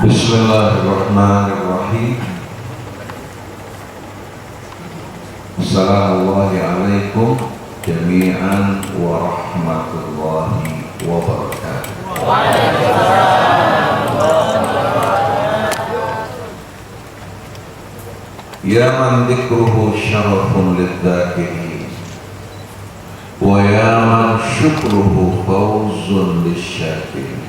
Bismillahirrahmanirrahim. Assalamualaikum jami'an wa rahmatullahi wa barakatuh. Ya man dzikruhu syarafun lidzakirin wa ya man syukruhu fawzun lisyakirin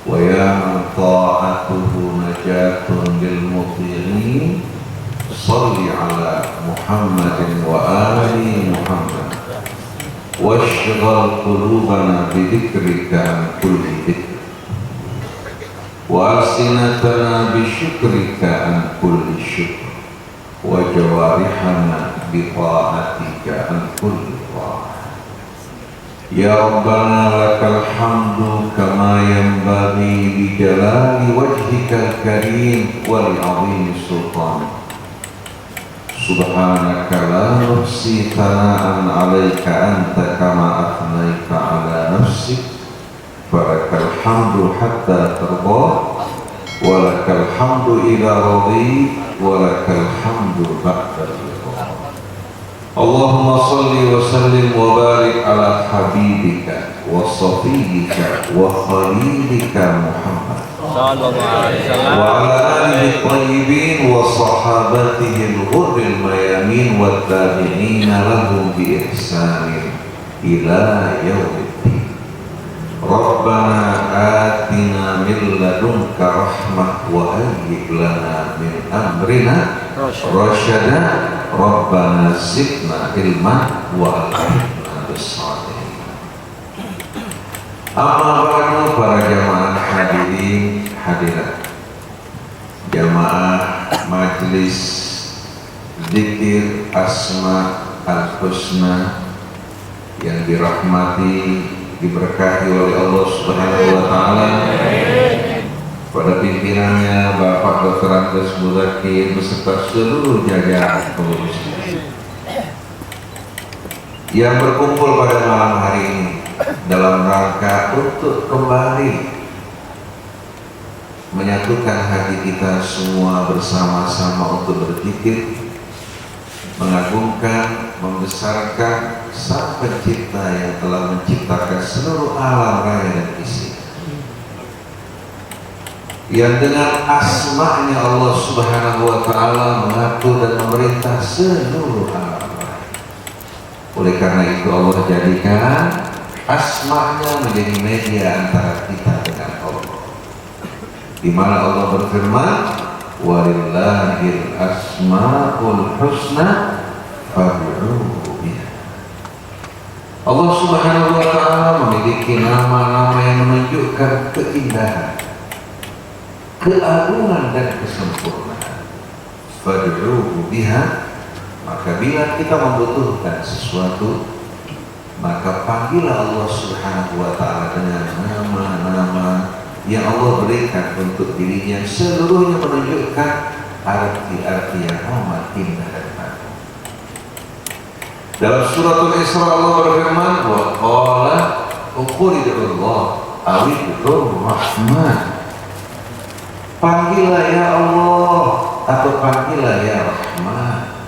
wa ya man ta'atuhu najatun lil muti'in salli ala Muhammadin wa ali Muhammad washghal qulubana bi dzikrika an kulli dzikr wa alsinatana bi syukrika an kulli syukr wa jawarihana bi ta'atika an kulli ta'ah. Ya Rabbana lakal hamdu kama yanbaghi li jalali wajhikal karim wa li 'azimi sultanik. Subhanaka la nuhsi thana'an 'alaika anta kama athnaita 'ala nafsik. Falakal hamdu hatta tarda wa lakal hamdu idza radit wa lakal hamdu ba'da ridha. Allahumma salli wa sallim wa barik ala habibika wa safiyika wa khalilika Muhammad sallallahu alaihi wasallam wa ala alihi tayyibin wa sahabatihi al-ghurril mayamin wa tabi'ina lahum bi ihsanin ila yaumiddin. Rabbana atina min ladunka rahmah wa hayyi lana min amrina rasyada. Rabbana zidna ilman wa alhamna bis-shalihin. Amma ba'du, para jamaah hadirin hadirat, jamaah majlis zikir Asma al-Husna yang dirahmati, diberkahi oleh Allah Subhanahu wa taala, pada pimpinannya Bapak Dr. Andes Muzakir beserta seluruh jajaran pengurus yang berkumpul pada malam hari ini dalam rangka untuk kembali menyatukan hati kita semua bersama-sama untuk berzikir, mengagungkan, membesarkan Sang Pencipta yang telah menciptakan seluruh alam raya dan isi, yang dengan asma'nya Allah Subhanahu wa ta'ala mengatur dan memerintah seluruh alam. Oleh karena itu Allah jadikan asma'nya menjadi media antara kita dengan Allah, di mana Allah berfirman, walillahil asma'ul husna fad'uhu biha. Allah Subhanahu wa ta'ala memiliki nama-nama yang menunjukkan keindahan, keagungan dan kesempurnaan. Fad'uhu biha, maka bila kita membutuhkan sesuatu, maka panggillah Allah Subhanahu wa ta'ala dengan nama-nama yang Allah berikan untuk dirinya, seluruhnya menunjukkan arti-arti yang amat indah dan agung. Dalam suratul Isra Allah berfirman, wa qala uqulidullah awidul rahman. Panggillah ya Allah atau panggillah ya Rahman.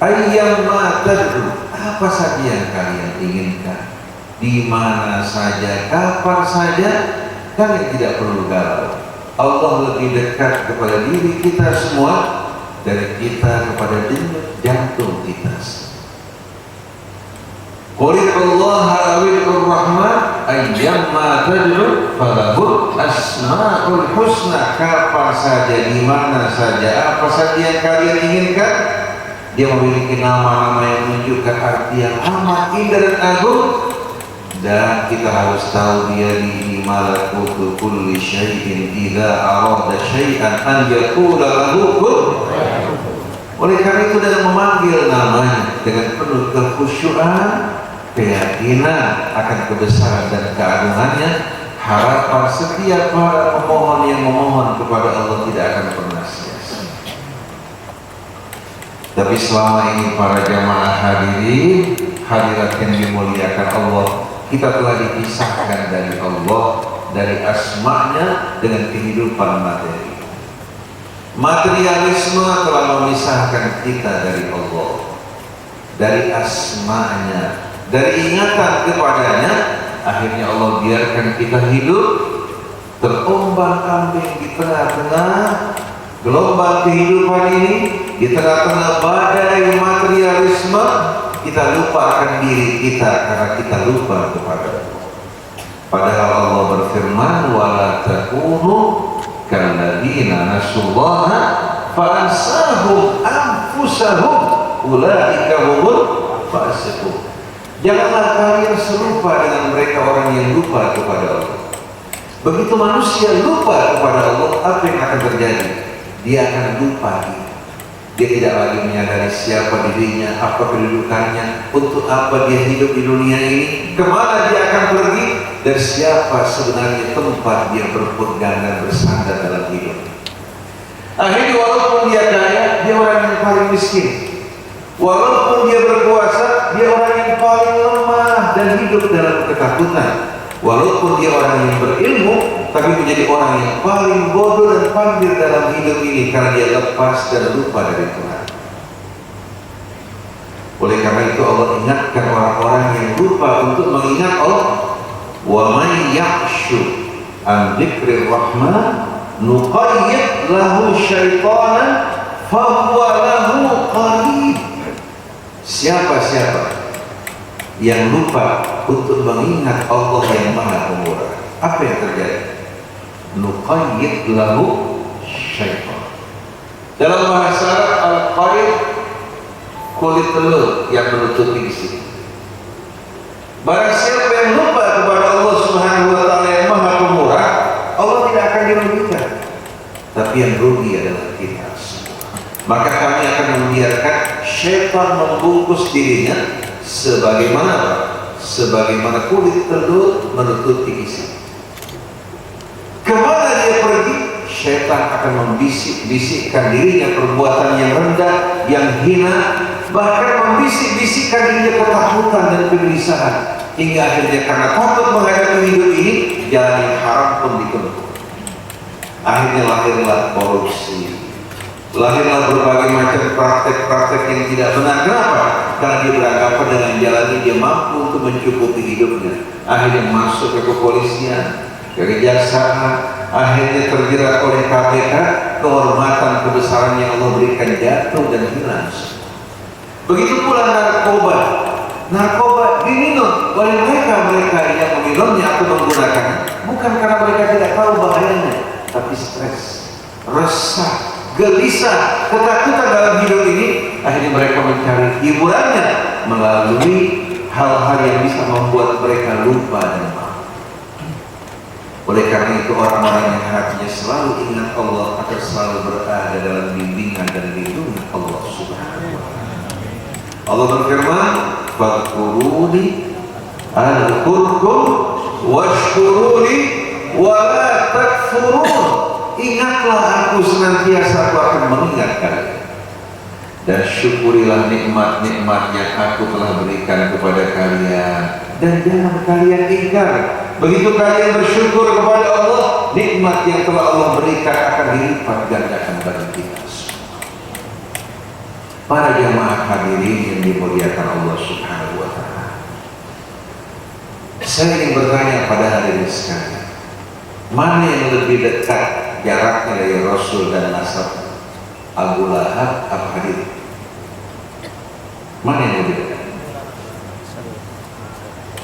Ayyamma tad'u, apa saja yang kalian inginkan, di mana saja, kapan saja, kalian tidak perlu galau. Allah lebih dekat kepada diri kita semua dari kita kepada denyut jantung kita. Qul Allah awil rahman ayyamma tad'u falahul asmaul husna. Kapan saja, di mana saja, apa saja yang kalian inginkan, dia memiliki nama-nama yang menunjukkan arti yang amat indah dan agung. Dan kita harus tahu dia di malakutu kulli syai'in idza arada syai'an an yaqula lahu kun. Oleh karena itu dengan memanggil namanya dengan penuh kekhusyuan, keyakinan akan kebesaran dan keagungannya, harapan setiap para pemohon yang memohon kepada Allah tidak akan pernah sia-sia. Tapi selama ini para jamaah hadirin hadirat yang dimuliakan Allah, kita telah dipisahkan dari Allah dari asma'nya dengan kehidupan materi. Materialisme telah memisahkan kita dari Allah, dari asma'nya, dari ingatan kepadanya. Akhirnya Allah biarkan kita hidup terombang-ambing di tengah-tengah gelombang kehidupan ini, di tengah-tengah badai materialisme. Kita lupakan diri kita karena kita lupa kepada Allah. Padahal Allah berfirman, wala takunu kalladzina nasullaha fa ansahum anfusahum ulaika humul fasiqun. Janganlah kalian serupa dengan mereka orang yang lupa kepada Allah. Begitu manusia lupa kepada Allah, apa yang akan terjadi? Dia akan lupa diri. Dia tidak lagi menyadari siapa dirinya, apa kedudukannya, untuk apa dia hidup di dunia ini, kemana dia akan pergi, dan siapa sebenarnya tempat dia berpegang dan bersandar dalam hidup. Akhirnya walaupun dia kaya, dia orang yang paling miskin. Walaupun dia berkuasa, dia orang yang paling lemah dan hidup dalam ketakutan. Walaupun dia orang yang berilmu, tapi menjadi orang yang paling bodoh dan pandir dalam hidup ini karena dia lepas dan lupa dari Tuhan. Oleh karena itu Allah ingatkan orang-orang yang lupa untuk mengingat Allah. Wa may yakhshu an dzikrir rahman nuqayyid lahu syaitanan fa huwa lahu qarin. Siapa-siapa yang lupa untuk mengingat Allah yang Maha Pemurah, apa yang terjadi? Nuqayyid lahu syaitan. Dalam bahasa Arab, al-qayyid kulit telur yang menutupi isi. Barang siapa yang lupa kepada Allah Subhanahu wa taala yang Maha Pemurah, Allah tidak akan dirugikan. Tapi yang rugi adalah kita semua. Maka kami akan membiarkan syaitan membungkus dirinya sebagaimana kulit telur menutupi isi. Kemana dia pergi, syaitan akan membisik-bisikkan dirinya perbuatan yang rendah, yang hina, bahkan membisik-bisikkan dirinya ketakutan dan kegelisahan, hingga akhirnya karena takut menghadapi hidup ini, jalan yang haram pun ditempuh. Akhirnya lahirlah korupsi, lahirlah berbagai macam praktek-praktek yang tidak benar. Kenapa? Karena dia beranggapan dengan jalan ini dia mampu untuk mencukupi hidupnya. Akhirnya masuk ke kepolisian, ke kejaksaan, akhirnya terjerat oleh KPK, kehormatan kebesaran yang Allah berikan jatuh dan hilang. Begitu pula narkoba. Narkoba diminum oleh mereka yang meminumnya atau menggunakannya bukan karena mereka tidak tahu bahayanya, tapi stres, resah, gelisah, ketakutan dalam hidup ini. Akhirnya mereka mencari hiburannya melalui hal-hal yang bisa membuat mereka lupa dan malu. Oleh karena itu orang-orang yang hatinya selalu ingat Allah akan selalu berada dalam bimbingan dan lindungan Allah Subhanahu wa taala. Allah berfirman, "Fadhkuruni adhkurkum washkuruni wa la takfurun." Ingatlah aku senantiasa, aku akan mengingat kalian. Dan syukurilah nikmat-nikmat yang aku telah berikan kepada kalian, dan jangan kalian ingkar. Begitu kalian bersyukur kepada Allah, nikmat yang telah Allah berikan akan dilipat gandakan bagi kita semua. Para jamaah hadirin yang dimuliakan Allah Subhanahu wa taala, saya ingin bertanya pada hadirin sekalian, mana yang lebih dekat jaraknya dari Rasul dan nasab? Abu Lahab apa Hadir? Mana yang lebih dekat?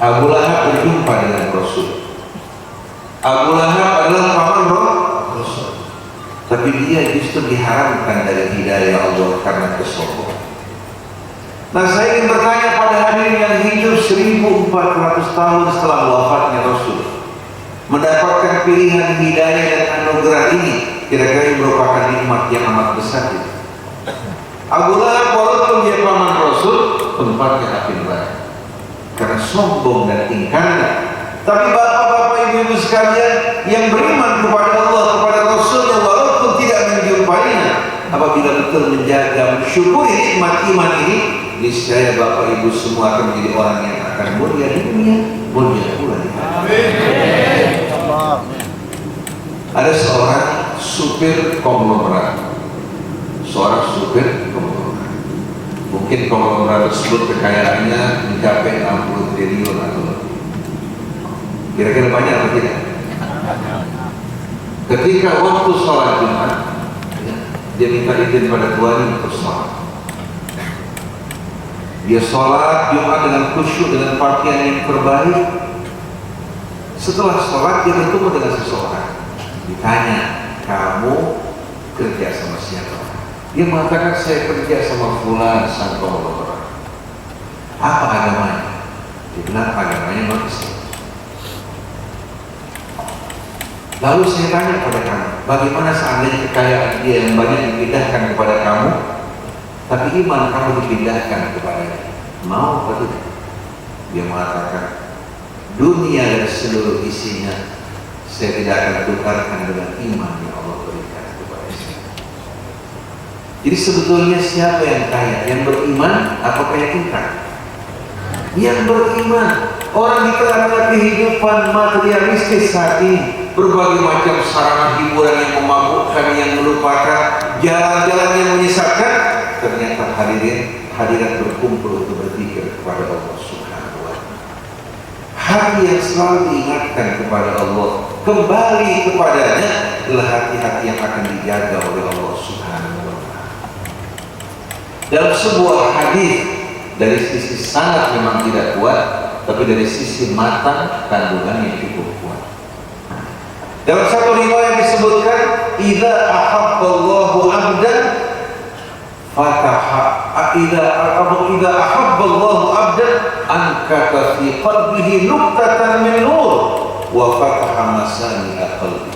Abu Lahab berjumpa dengan Rasul. Abu Lahab adalah paman Rasul, tapi dia justru diharamkan dari hidayah Allah karena kesombongan. Nah, saya ingin bertanya pada hadirin yang hidup 1400 tahun setelah wafatnya Rasul, mendapatkan pilihan hidayah dan anugerah ini, kira-kira merupakan nikmat yang amat besar. Abu Lahab walaupun dia paman Rasul, tempatnya api neraka karena sombong dan ingkarnya. Tapi bapak-bapak, ibu-ibu sekalian yang beriman kepada Allah, kepada Rasulnya, walaupun tidak menjumpainya, apabila betul menjaga, mensyukuri nikmat iman ini, niscaya bapak ibu semua akan menjadi orang yang akan mulia di dunia, mulia pula di akhirat. supir konglomerat, seorang supir konglomerat. Mungkin konglomerat tersebut kekayaannya mencapai 60 triliun atau lebih. Kira-kira banyak atau tidak? Ketika waktu sholat Jumat, dia minta izin pada tuannya untuk sholat. Dia sholat Jumat dengan khusyuk, dengan pakaian yang terbaik. Setelah sholat dia bertemu dengan seseorang. Ditanya, kamu kerja sama siapa? Dia mengatakan, saya kerja sama fulan sang konglomerat. Apa agamanya? Dia bilang, agamanya non-Islam. Lalu saya tanya kepada kamu, bagaimana seandainya kekayaan dia yang banyak dipindahkan kepada kamu, tapi iman kamu dipindahkan kepadanya, mau atau tidak? Dia mengatakan, dunia dan seluruh isinya saya tidak akan tukarkan dengan iman yang Allah berikan kepada saya. Jadi sebetulnya siapa yang kaya? Yang beriman atau kaya tingkat? Yang beriman. Orang di tengah kehidupan materialistis saat ini, berbagai macam sarana hiburan yang memabukkan, yang melupakan, jalan-jalan yang menyesatkan, ternyata hadirat berkumpul untuk berpikir kepada Allah Subhanahu wa Ta'ala. Hati yang selalu diingatkan kepada Allah, kembali kepadanya, adalah hati-hati yang akan dijaga oleh Allah Subhanahu wa Ta'ala. Dalam sebuah hadis, dari sisi sanad memang tidak kuat, tapi dari sisi matang kandungannya cukup kuat. Dalam satu riwayat disebutkan, idza ahabballahu 'abdan fataha, idza ahabballahu 'abdan ankata fi qalbihi nuqtatan min nur wa fataha masani'a qalbi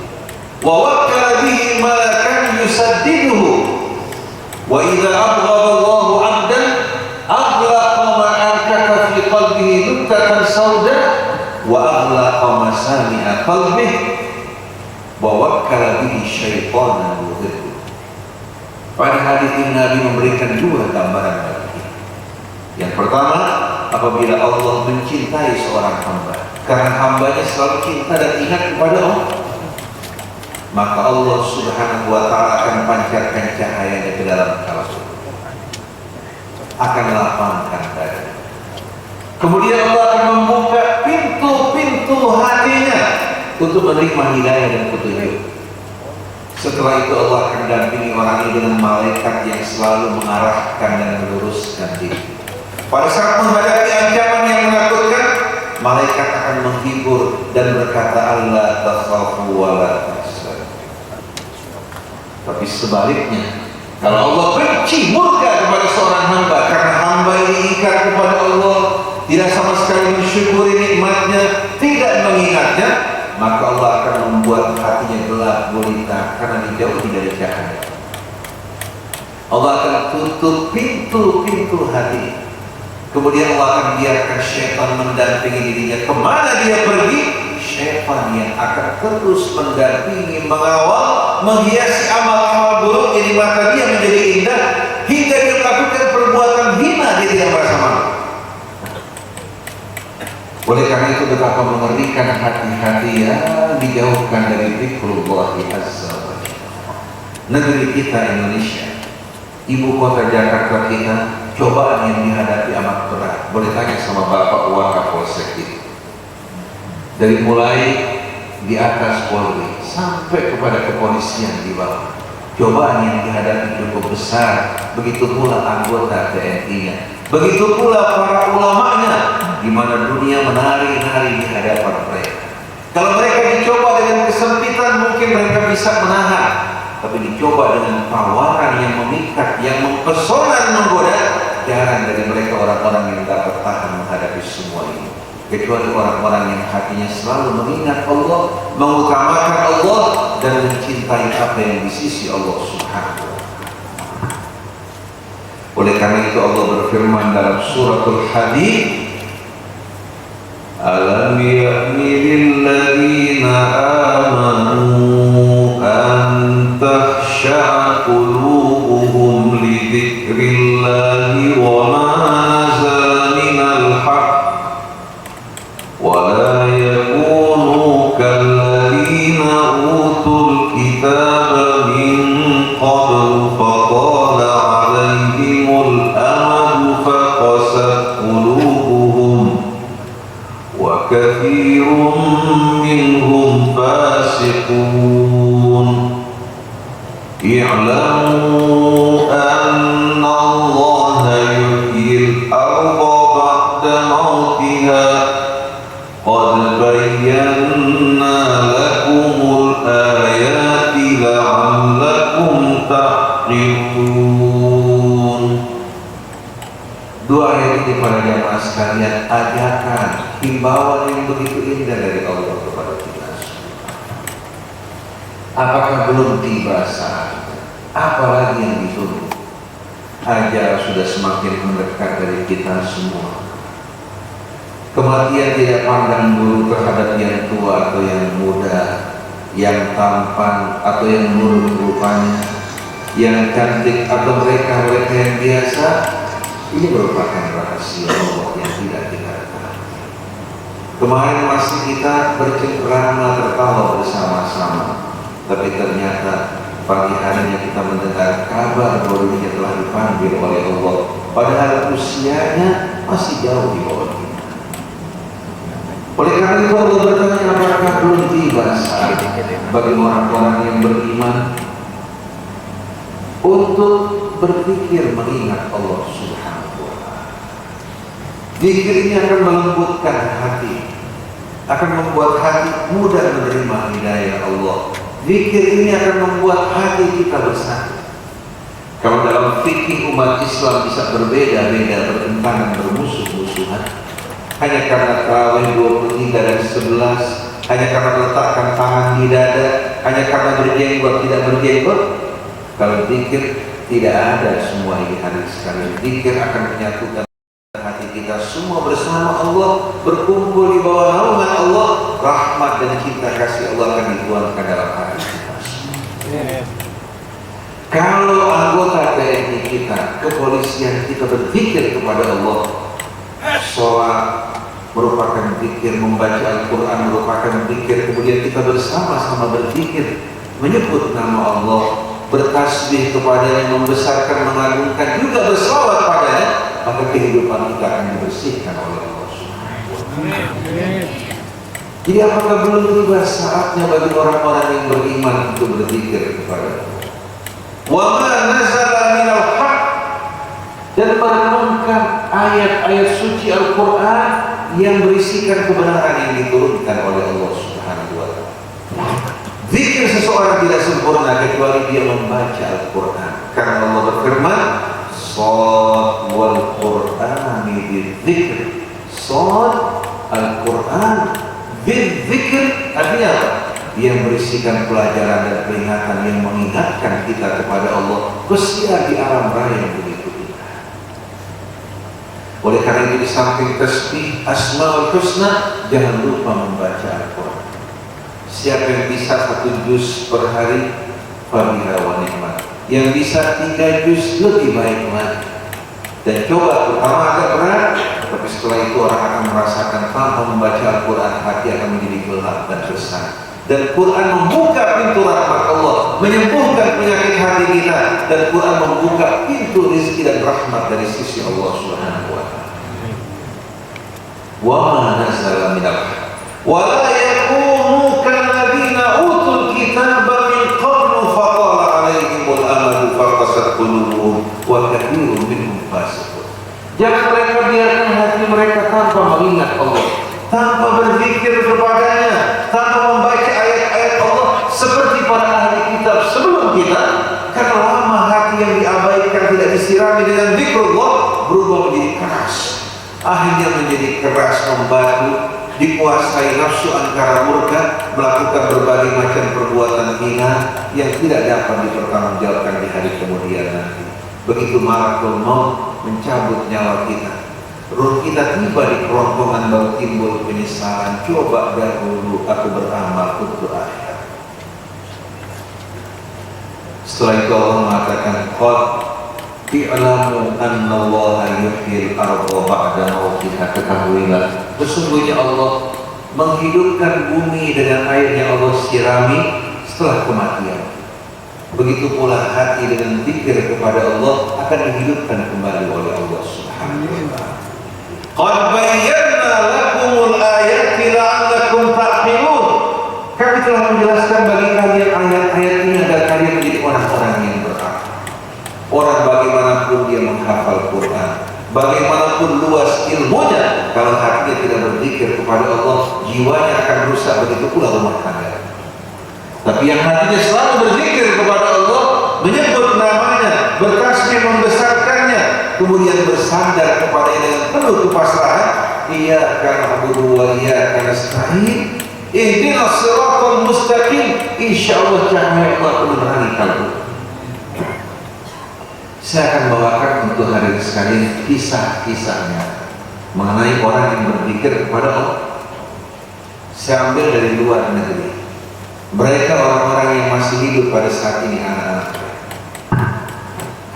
wa wakkala bihi malakan yusaddiduhu wa idza abghadallahu 'abdan aghlaqa ma ankata fi qalbihi nuqtatan sauda wa aghlaqa masani'a qalbihi wawakkala bihi syaitanan yudhillu. Pada hadis ini Nabi memberikan dua gambaran bagi kita. Yang pertama, apabila Allah mencintai seorang hamba, karena hambanya selalu cinta dan ingat kepada Allah, maka Allah Subhanahu wa Ta'ala akan pancarkan cahayanya ke dalam kalbu, akan lapangkan dada. Kemudian Allah akan membuka pintu-pintu hatinya untuk menerima hidayah dan petunjuk. Setelah itu Allah akan dampingi orang ini dengan malaikat yang selalu mengarahkan dan meluruskan diri. Pada saat menghadapi ancaman yang menakutkan, malaikat akan menghibur dan berkata, Allah takhafu wa la tahzanu. Tapi sebaliknya, kalau Allah benci, murka kepada seorang hamba karena hamba ini ikat kepada Allah, tidak sama sekali mensyukuri nikmatnya, tidak mengingatnya, maka Allah akan membuat hatinya gelap gulita karena dijauhi dari cahaya. Allah akan tutup pintu-pintu hati. Kemudian Allah akan biarkan syaitan mendampingi dirinya. Kemana dia pergi, syaitan yang akan terus mendampingi, mengawal, menghiasi amal-amal buruk yang di mata dia menjadi indah, hingga dia melakukan perbuatan hina, dia tidak merasa malu. Oleh karena itu betapa mengerikan hati-hati yang dijauhkan dari zikrullah azza wa jalla. Negeri kita Indonesia, ibu kota Jakarta kita, cobaan yang dihadapi amat berat. Boleh tanya sama Bapak Wakapolsek itu. Dari mulai di atas Polri sampai kepada kepolisian di bawah, cobaan yang dihadapi cukup besar. Begitu pula anggota TNI-nya, begitu pula para ulamanya, di mana dunia menari-nari di hadapan mereka. Kalau mereka dicoba dengan kesempitan, mungkin mereka bisa menahan. Tapi dicoba dengan tawaran yang memikat, yang mempesona dan menggoda, jarang dari mereka orang-orang yang dapat tahan menghadapi semua ini. Kecuali orang-orang yang hatinya selalu mengingat Allah, mengutamakan Allah, dan mencintai apa yang di sisi Allah Subhanahu wa Ta'ala. Oleh karena itu Allah berfirman dalam suratul Hadid, Alam ya'ni lilladzina amanu an takhsha'a qulubuhum li dzikrillahi wa ma nazala minal haqq wa la yakunu kalladzina utul kitaba min fasiqun. I'lamu anna Allah yuhyil arda ba'da mautiha qad bayyana lakumul ayati la'allakum ta'qilun. Dua ayat ini para jamaah sekalian, ajakan, himbauan yang begitu indah dari Allah kepada kita. Apakah belum tiba saatnya? Apalagi yang ditunggu? Ajal sudah semakin mendekat dari kita semua. Kematian tidak pandang bulu terhadap yang tua atau yang muda, yang tampan atau yang buruk rupanya, yang cantik atau mereka yang biasa. Ini merupakan rahasia Allah yang tidak kita ketahui. Kemarin masih kita bercengkrama tertawa bersama-sama, tapi ternyata pagi harinya kita mendengar kabar bahwa dirinya telah dipanggil oleh Allah, padahal usianya masih jauh di bawah kita. Oleh karena itu Allah bertanya, apakah belum tiba saat bagi orang-orang yang beriman untuk berpikir mengingat Allah Subhanahu wa Ta'ala. Zikir ini akan melembutkan hati, akan membuat hati mudah menerima hidayah Allah. Zikir ini akan membuat hati kita bersatu. Kalau dalam fikih umat Islam bisa berbeda-beda, bertentangan, bermusuh-musuhan, hanya karena tarawih 23 dan 11, hanya karena meletakkan tangan di dada, hanya karena berjenggot tidak berjenggot. Kalau zikir tidak ada semua ini hari sekali. Zikir akan menyatukan hati kita semua bersama Allah, berkumpul di bawah naungan Allah. Rahmat dan cinta kasih Allah akan dituangkan dalam hati kita semua. Kalau anggota TNI kita, kepolisian kita berzikir kepada Allah, sholat merupakan zikir, membaca Al-Quran merupakan zikir, kemudian kita bersama-sama berzikir, menyebut nama Allah, bertasbih kepadanya, membesarkan, mengagungkan, juga bersolawat padanya, maka kehidupan kita akan dibersihkan oleh Allah Subhanahu wa Ta'ala. Jadi apakah belum tiba saatnya bagi orang-orang yang beriman untuk berzikir kepada Allah? Wa ma nazala minal haq, dan merenungkan ayat-ayat suci Al-Quran yang berisikan kebenaran yang diturunkan oleh Allah Subhanahu wa Ta'ala. Zikir seseorang tidak sempurna kecuali dia membaca Al-Quran. Karena Allah berfirman, Shad wal Qur'ani bidzikr. Shad Al-Quran bidzikr, artinya apa? Yang berisikan pelajaran dan peringatan yang mengingatkan kita kepada Allah, khususnya di alam raya yang begitu indah. Oleh karena itu, di samping tasbih Asmaul Husna, jangan lupa membaca Al-Quran. Siapa yang bisa 1 juz per hari, fabiha wa ni'mat. Yang bisa 3 juz lebih baik lagi. Dan coba, pertama agak berat, tapi setelah itu orang akan merasakan tanpa membaca Al-Quran, hati akan menjadi gelap dan resah. Dan Quran membuka pintu rahmat Allah, menyembuhkan penyakit hati kita, dan Quran membuka pintu rezeki dan rahmat dari sisi Allah Subhanahu wa Ta'ala. Wa ma nazala minal haq wa la yakunu kalladzina utul kitaba min qablu faqala alaihimul amadu faqasat qulubuhum wa katsirun minhum fasiqun. Jangan mereka biarkan hati mereka tanpa mengingat Allah, tanpa berzikir kepadanya, tanpa membaca ayat-ayat Allah seperti para ahli kitab sebelum kita. Karena lama hati yang diabaikan, tidak disirami dengan zikrullah, berubah menjadi keras. Akhirnya menjadi keras, membatu, dikuasai nafsu angkara murka, melakukan berbagai macam perbuatan hina yang tidak dapat dipertanggungjawabkan di hari kemudian nanti. Begitu malakul maut mencabut nyawa kita, ruh kita tiba di kerongkongan, baru timbul penyesalan. Coba dahulu aku beramal untuk akhirat. Setelah itu Allah mengatakan, qad i'lamu anna Allah yuhyil arda ba'da mautiha. Ketahuilah, sesungguhnya Allah menghidupkan bumi dengan air yang Allah sirami setelah kematian. Begitu pula hati dengan zikir kepada Allah akan dihidupkan kembali oleh Allah Subhanahu wa Ta'ala. Qad bayyana lakumul ayati la'allakum ta'qilun. kami telah menjelaskan bagi kalian ayat-ayat ini agar kalian menjadi orang-orang yang berakal. Orang bagaimanapun dia menghafal Quran, bagaimanapun luas ilmunya, kalau hatinya tidak berzikir kepada Allah, jiwanya akan rusak, begitu pula rumah tangga. Tapi yang hatinya selalu berzikir kepada Allah, menyebut namanya, berkasih membesarkannya, kemudian bersandar kepadanya dengan penuh kepasrahan, iyyaka na'budu wa iyyaka nasta'in, ihdinas siratal mustaqim, insyaallah cahaya Allah menerangi kalbu. Saya akan bawakan untuk hari ini sekalian kisah-kisahnya mengenai orang yang berzikir kepada Allah. Saya ambil dari luar negeri. Mereka orang-orang yang masih hidup pada saat ini, anak-anak.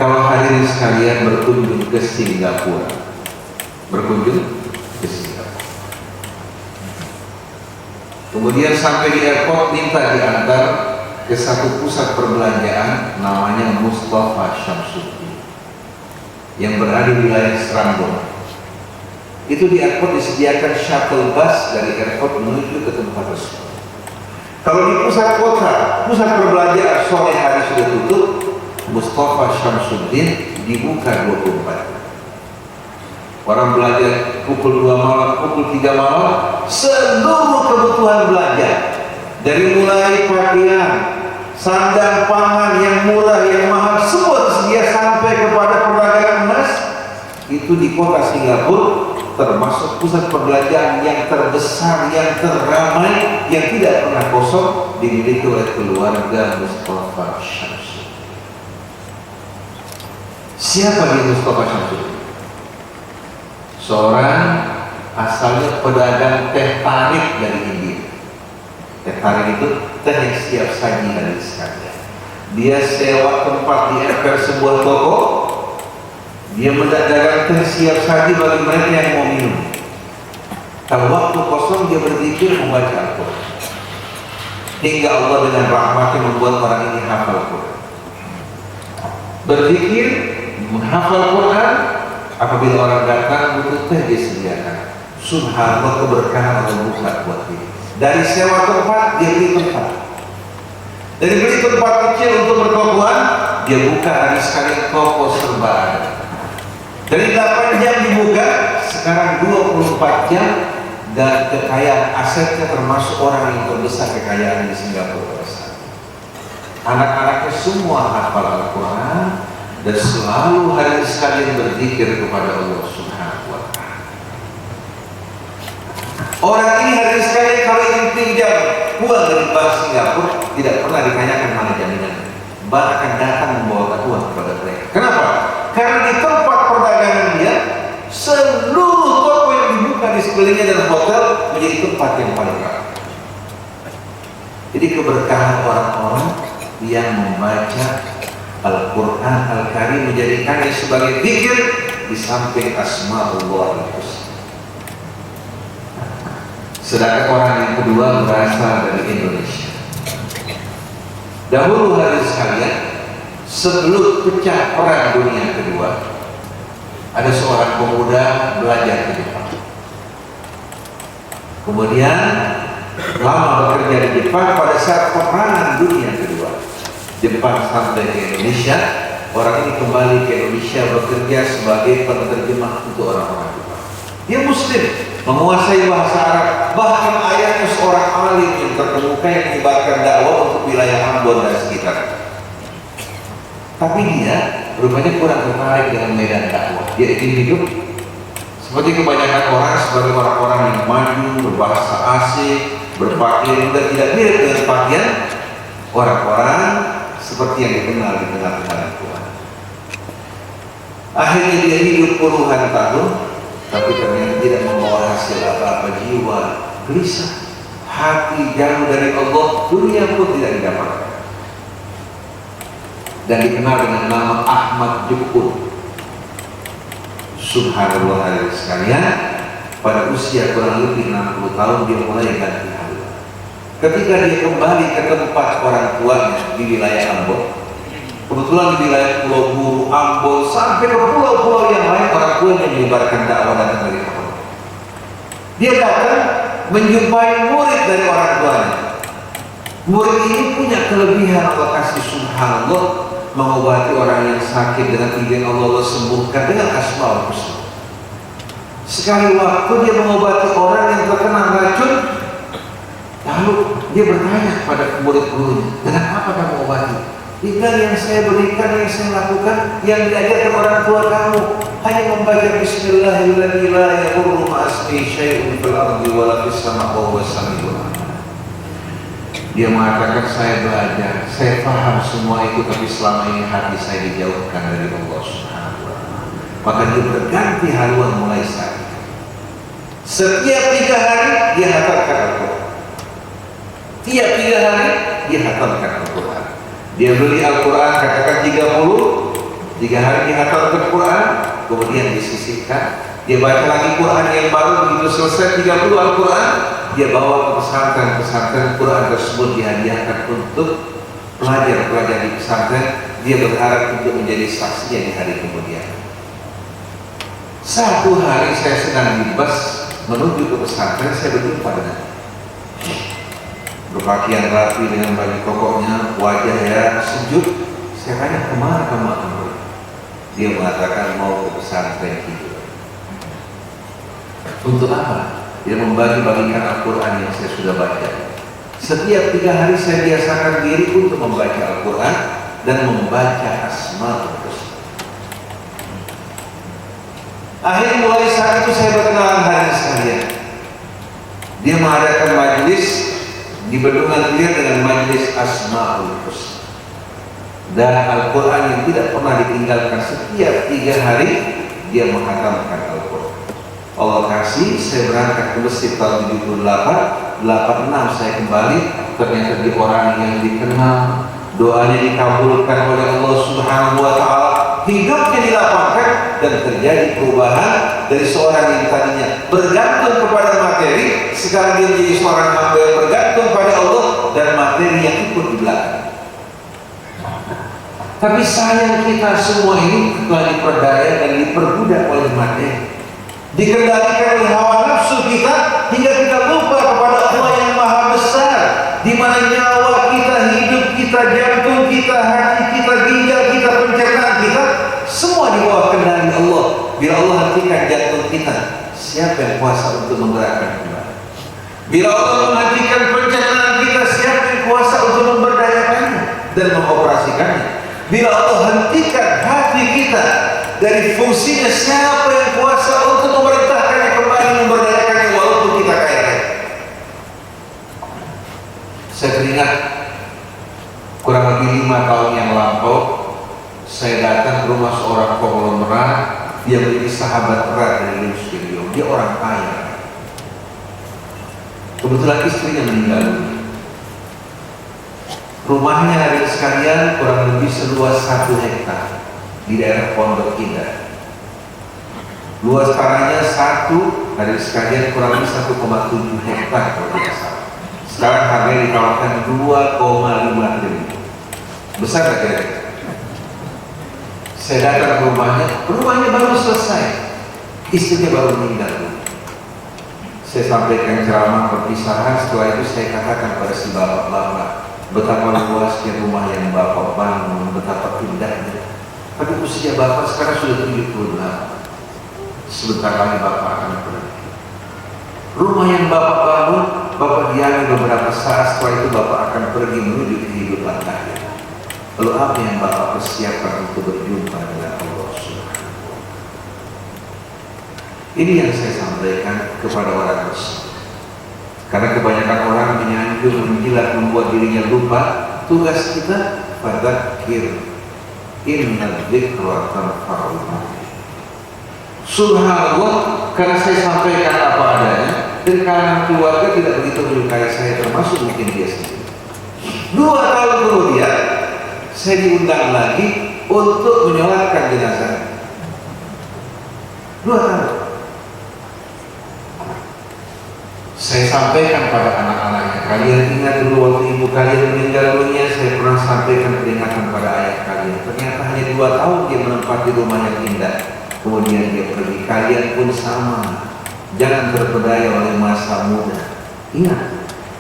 Kalau hadirin sekalian berkunjung ke Singapura, kemudian sampai di airport, minta diantar ke satu pusat perbelanjaan namanya Mustafa Syamsuddin yang berada di wilayah Seranggon. Itu di airport disediakan shuttle bus dari airport menuju ke tempat tersebut. Kalau di pusat kota, pusat perbelanjaan sore hari sudah tutup, Mustafa Syamsuddin dibuka 24. Orang belanja pukul 2 malam, pukul 3 malam, seluruh kebutuhan belanja, dari mulai pakaian, sandang pangan yang murah, yang mahal, semua tersedia sampai kepada perdagangan emas. Itu di kota Singapura, termasuk pusat perbelanjaan yang terbesar, yang terramai, yang tidak pernah kosong, dimiliki oleh keluarga Mustafa Syamsuddin. Siapa dia Mustafa Syamsuddin? Seorang asalnya pedagang teh tarik dari India. Teh tarik itu teh yang siap saji dari sekalian. Dia sewa tempat di emper sebuah toko. Dia mendagang teh siap saji bagi mereka yang mau minum. Kalau waktu kosong dia berzikir, membaca Al-Quran. Hingga Allah dengan rahmatnya membuat orang ini hafal Quran. Berzikir, menghafal Quran. Apabila orang datang butuh teh disediakan. Subhanallah, keberkahan Allah buka buat dia. Dari sewa tempat, dia beli tempat. Dari beli tempat kecil untuk bertokohan, dia buka hari sekali toko serba ada. Dari 8 jam dibuka, sekarang 24 jam, dan kekayaan asetnya termasuk orang yang terbesar kekayaan di Singapura. Anak-anaknya semua hafal Al-Quran dan selalu hari sekalian berzikir kepada Allah Subhanahu wa Ta'ala. Orang ini hari sekalian kalau ingin pinjam uang dari bank Singapura, tidak pernah ditanyakan mana jaminan. Bank akan datang membawa uang kepada mereka. Kenapa? Karena di tempat perdagangan dia, seluruh toko yang dibuka di sekelilingnya dan hotel menjadi tempat yang paling ramai. Jadi keberkahan orang-orang yang membaca Al-Quran Al-Karim menjadikannya sebagai zikir di samping Asma'ullah Husna. Sedangkan orang yang kedua berasal dari Indonesia. Dahulu hari sekalian, sebelum pecah perang dunia kedua, ada seorang pemuda belajar ke Jepang. Kemudian lama bekerja di Jepang. Pada saat peperangan dunia kedua, Jepang sampai ke Indonesia. Orang ini kembali ke Indonesia bekerja sebagai penerjemah untuk orang-orang Jepang. Dia Muslim, menguasai bahasa Arab, bahkan ayahnya seorang alim yang terkemuka yang menyebarkan dakwah untuk wilayah Ambon dan sekitar. Tapi dia rupanya kurang tertarik dengan medan dakwah. Dia ingin hidup seperti kebanyakan orang, sebagai orang-orang yang maju, berbahasa asing, berpakaian dan tidak mirip dengan pakaian orang-orang seperti yang dikenal di tengah-tengah Tuhan. Akhirnya dia hidup puluhan tahun, tapi ternyata tidak membawa hasil apa-apa. Jiwa gelisah, hati jauh dari Allah, dunia pun tidak didapatkan. Dan dikenal dengan nama Ahmad Jukun. Subhanallah hadirin sekalian, pada usia kurang lebih 60 tahun dia mulai ganti haluan. Ketika dia kembali ke tempat orang tuanya di wilayah Ambon, kebetulan di wilayah Pulau Buru, Ambon, sampai ke pulau-pulau yang lain, orang tuanya menyebarkan dakwah datang dari Ambon. Dia datang menjumpai murid dari orang tuanya. Murid ini punya kelebihan Allah kasih, subhanallah, mengobati orang yang sakit dengan izin Allah sembuhkan dengan Asmaul Husna. Sekali waktu dia mengobati orang yang terkena racun, lalu dia bertanya kepada murid gurunya, dengan apa kamu obati? Dengan yang saya berikan, yang saya lakukan, yang diajarkan orang tua kamu, hanya membaca Bismillahirrahmanirrahim, la yadurru ma'asmi syai'un fil ardi wa la fis sama'i wa huwas samiul alim. Dia mengatakan, saya belajar, saya paham semua itu, tapi selama ini hati saya dijauhkan dari Allah Subhanahu wa Ta'ala. Maka dia berganti haluan mulai saat itu. Setiap 3 hari dia hafalkan Al-Quran. Tiap 3 hari dia hafalkan Al-Quran. Dia beli Al-Quran, katakan 30, 3 hari dia hafalkan Al-Quran, kemudian disisihkan. Dia baca lagi Quran yang baru, begitu selesai 30 Al-Quran, dia bawa ke pesantren Quran tersebut dihadiahkan untuk pelajar-pelajar di pesantren. Dia berharap untuk menjadi saksinya di hari kemudian. Satu hari saya sedang di bus menuju ke pesantren, saya berjumpa dengan berpakaian rapi dengan baju kokohnya, wajah yang sejuk. Saya tanya, kemana kamu? Dia mengatakan mau ke pesantren itu. Untuk apa? Dia membagi-bagikan Al-Quran yang saya sudah baca. Setiap 3 hari saya biasakan diri untuk membaca Al-Quran dan membaca Asmaul Husna. Akhirnya mulai saat itu saya berkenalan hadirin sekalian. Dia mengadakan majelis di Bendungan Hilir dengan majelis Asmaul Husna. Dan Al-Quran yang tidak pernah ditinggalkan, setiap 3 hari dia menghatamkan Al-Quran. Allah kasih, saya berangkat ke masjid tahun 78, 86 saya kembali, ternyata di orang yang dikenal, doanya dikabulkan oleh Allah Subhanahu wa Ta'ala, hidupnya dilapangkan, dan terjadi perubahan dari seorang yang tadinya bergantung kepada materi, sekarang dia menjadi seorang hamba yang bergantung pada Allah dan materi yang ikut di belakang. Tapi sayang kita semua ini telah diperdaya dan diperbudak oleh materi, dikendalikan oleh hawa nafsu kita, hingga kita lupa kepada Allah yang maha besar, di mana nyawa kita, hidup kita, jantung kita, hati kita, ginjal kita, pencernaan kita, semua di bawah kendali Allah. Bila Allah hentikan jantung kita, siapa yang kuasa untuk menggerakkan kembali? Bila Allah menghentikan pencernaan kita, siapa yang kuasa untuk memberdayakannya dan mengoperasikannya? Bila Allah hentikan hati kita dari fungsinya, siapa yang kuasa untuk memerintahkannya kembali, memberdayakannya walaupun kita kaya raya? Saya teringat kurang lebih 5 tahun yang lampau, saya datang ke rumah seorang konglomerat. Dia menjadi sahabat erat dari Louis Video. Dia orang kaya. Kebetulan istrinya meninggal dunia. Rumahnya hari sekalian kurang lebih seluas 1 hektar di daerah Pondok Indah. Luas tanahnya hari sekalian kurang lebih 1,7 hektar kalau tidak salah. Sekarang harganya ditawarkan 2,5 triliun. Besar tak kira-kira? Saya datang ke rumahnya baru selesai, istrinya baru meninggal. Saya sampaikan ceramah perpisahan. Setelah itu saya katakan pada si bapak-bapak, betapa luasnya rumah yang bapak bangun, betapa indahnya. Tapi usia bapak sekarang sudah 78. Sebentar lagi bapak akan pergi. Rumah yang bapak bangun, bapak diami beberapa saat, setelah itu bapak akan pergi menuju kehidupan akhir. Lalu apa yang bapak persiapkan untuk berjumpa dengan Allah Subhanahu wa Ta'ala? Ini yang saya sampaikan kepada orang tersebut. Karena kebanyakan orang menyanjung, menjilat, membuat dirinya lupa. Tugas kita fadzakir, inna dzikra tanfa'ul mu'minin. Subhanallah, karena saya sampaikan apa adanya, dari kalangan keluarga tidak begitu menyukai saya, termasuk mungkin dia sendiri. 2 tahun kemudian saya diundang lagi untuk menyolatkan jenazah. 2 tahun. Saya sampaikan pada anak-anaknya, kalian ingat dulu waktu ibu kalian meninggal dunia, saya pernah sampaikan peringatan pada ayah kalian. Ternyata hanya 2 tahun dia menempati rumah yang indah, kemudian dia pergi. Kalian pun sama, jangan terpedaya oleh masa muda. Ingat,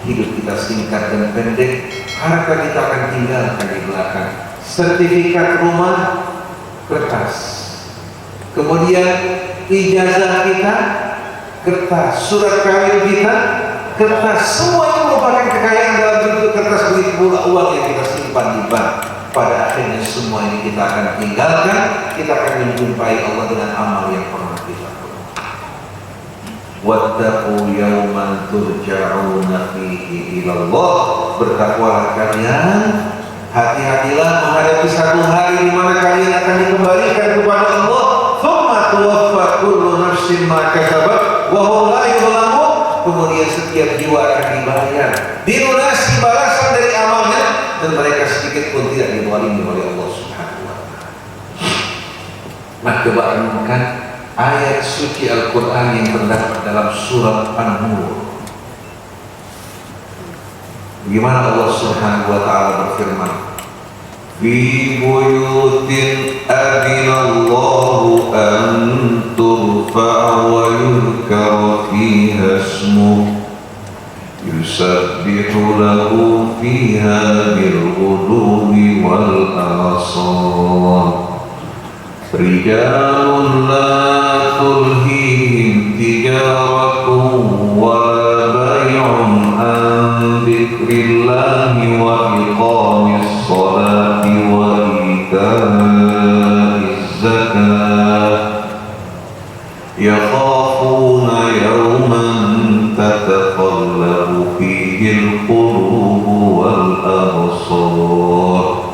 hidup kita singkat dan pendek, harta kita akan tinggalkan di belakang. Sertifikat rumah, kertas. Kemudian ijazah kita, kertas. Surat kawin kita, kertas. Semua itu merupakan kekayaan dalam bentuk kertas. Begitu pula uang yang kita simpan di bank. Pada akhirnya semua ini kita akan tinggalkan. Kita akan menjumpai Allah dengan amal yang pernah kita lakukan. Wattaqu yawman turja'una fihi ilallah. Bertakwalah kalian, hati-hatilah menghadapi satu hari di mana kalian akan dikembalikan kepada Allah. Tsumma tuwaffa kullu nafsin ma kasabat wa hum la yuzlamun. Kemudian setiap jiwa akan dibayar, dilunasi balasan dari amalnya, dan mereka sedikit pun tidak dizalimi oleh Allah Subhanahu wa taala. Nah, coba renungkan ayat suci Al-Quran yang terdapat dalam surat An-Nur. Bagaimana Allah Subhanahu wa taala berfirman, "Fi buyutin adzinallahu an turfa'a wa yuzkara fiha ismuhu yusabbihu lahu fiha bil-ghuduwi wal asal." Rijalun la tulhihim tijaratun wa bay'un an dzikrillahi wa iqamis sholati wa ita'iz zakah yakhafuna yawman tataqallabu fihi al-qulubu wal absar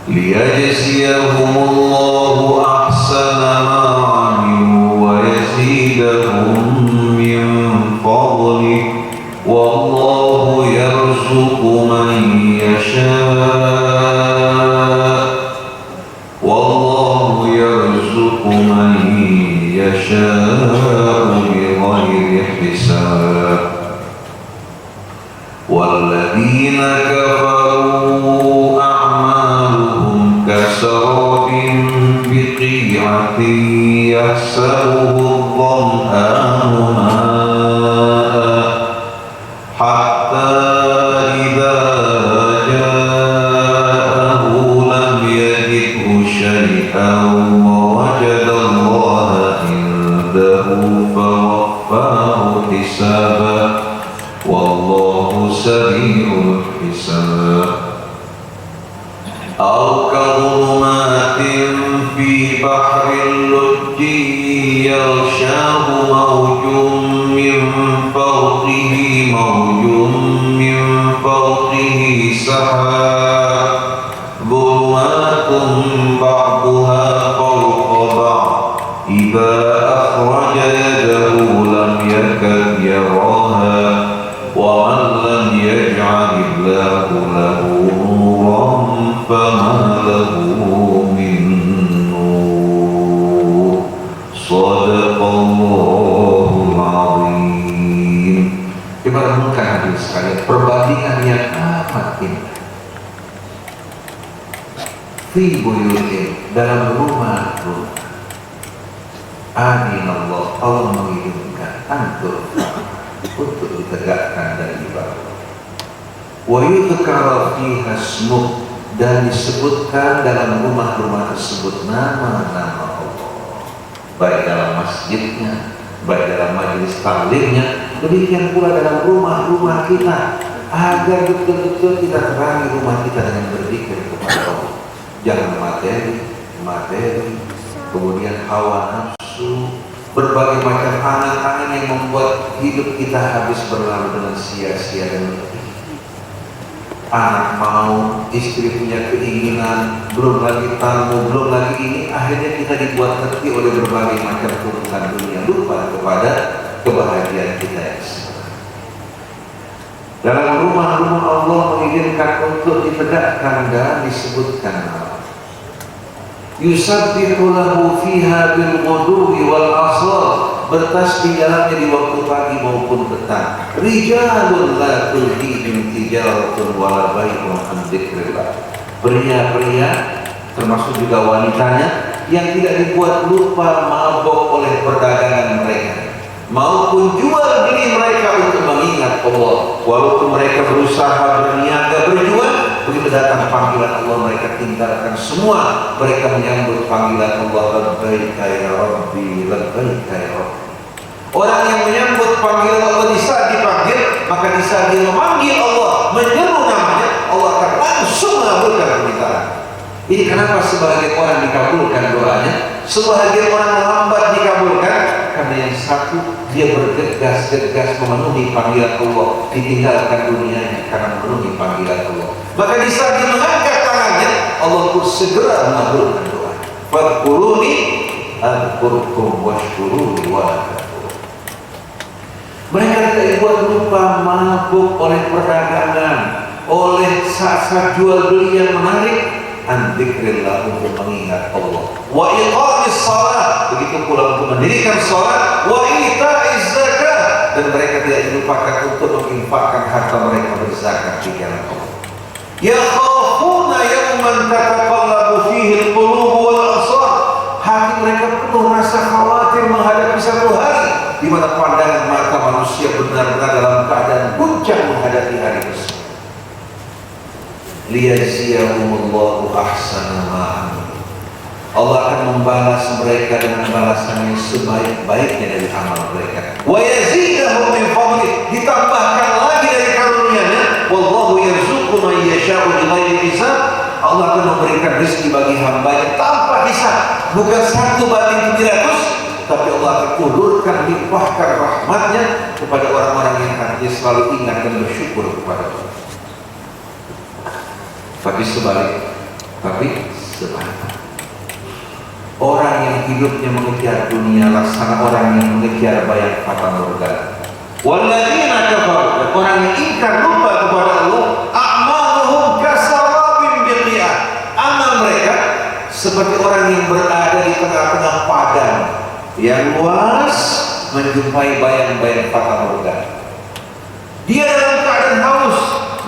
liyajziyahumullahu ahsana ma 'amilu wa yazidahum min fadlihi wallahu yarzuqu man yasha' wallahu yarzuqu man yasha' bighairi hisab. Walladzina kafaru a'maluhum kasarabin biqi'atin yahsabuhu adh-dhama'anu ma'an hatta idza ja'ahu lam yajidhu syai'an wa wajada Allaha indahu fawaffahu hisabah wallahu sari'ul hisab. Aw kadhulumatin fi bahril lujji yaghshahu mawjun min fawqihi sahab dhulumatun ba'duha fawqa ba'd idza akhraja yadahu lam yakad yaraha wa man lam yaj'alillahu lahu nuran fama lahu min nur. Shadaqallahul azim. Coba renungkan hadirin sekalian, perbandingan yang amat indah. Fi buyutin, dalam rumah-rumah. Aminallah, Allah mengizinkan antur untuk ditegakkan dan dibangun. Wa yudhkara fiha ismuh, dan disebutkan dalam rumah-rumah tersebut nama-nama Allah, baik dalam masjidnya, baik dalam majelis taklimnya, demikian pula dalam rumah-rumah kita, agar betul-betul kita terangi rumah kita dengan berzikir kepada Allah. Jangan materi, kemudian hawa nafsu, berbagai macam angan-angan yang membuat hidup kita habis berlalu dengan sia-sia dan letih. Anak mau, istri punya keinginan, belum lagi tamu, belum lagi ini, akhirnya kita dibuat letih oleh berbagai macam urusan dunia, lupa kepada kebahagiaan kita yang sebenarnya. Dalam rumah-rumah Allah mengizinkan untuk ditegakkan dan disebutkan nama. Yusabbihu lahu fiha bil ghuduwi wal asal, bertasbih dalamnya di waktu pagi maupun petang. Rijalun la tulhihim tijaratun wala bai'un an dzikrillah. Pria-pria termasuk juga wanitanya yang tidak dibuat lupa mabok oleh perdagangan mereka. maupun jual beli mereka untuk mengingat Allah. Walaupun mereka berusaha berniaga berjuang, begitu datang panggilan Allah mereka tinggalkan semua. Mereka menyambut panggilan Allah, labbaika ya Rabbi, labbaika ya Rabbi. Orang yang menyambut panggilan Allah di saat dipanggil, maka di saat dia memanggil Allah, menyeru namanya, Allah akan langsung mengabulkan permintaan. Ini kenapa sebagian orang dikabulkan doanya, sebagian orang lambat dikabulkan. Karena yang satu, dia bergegas-gegas memenuhi panggilan Allah, ditinggalkan dunianya karena memenuhi panggilan Allah. Maka di saat dia mengangkat tangannya, Allah pun segera mengabulkan doa. Fadkuruni adkurkum washkuruni wa. Mereka tidak buat lupa, mabuk oleh perdagangan, oleh saat-saat jual beli yang menarik, an dzikrillah, untuk mengingat Allah. Wa iqamis shalah, begitu pula untuk mendirikan salat, wa ita'iz zakat, dan mereka tidak dilupakan untuk menginfakkan harta mereka berzakat di jalan Allah. Yakhafuna yawman tataqallabu fihi al-qulub wal absar. Hati mereka penuh rasa khawatir menghadapi satu hari di mana pandangan mata manusia benar-benar dalam keadaan guncang menghadapi hari tersebut. Liyajziyahumullahu ahsana ma amilu. Allah akan membalas mereka dengan balasan yang sebaik-baiknya dari amal mereka. Wa yazidahum min fadlih, ditambahkan lagi dari karunia-Nya. Wallahu yarzuqu man yasha'u bighairi hisab. Allah akan memberikan rezeki bagi hamba-Nya tanpa hisab, bukan 1/700. Tapi Allah akan ulurkan, limpahkan rahmatnya kepada orang-orang yang hatinya selalu ingat dan bersyukur kepada Allah. Tapi sebaliknya, orang yang hidupnya mengejar dunia laksana orang yang mengejar bayang fata morgana. Walladzina kafaru, orang yang ingkar lupa kepada Allah, a'maluhum kasarabin biqi'ah. Amal mereka seperti orang yang berada di tengah-tengah padang yang luas, menjumpai bayang-bayang fata morgana. Dia dalam keadaan haus,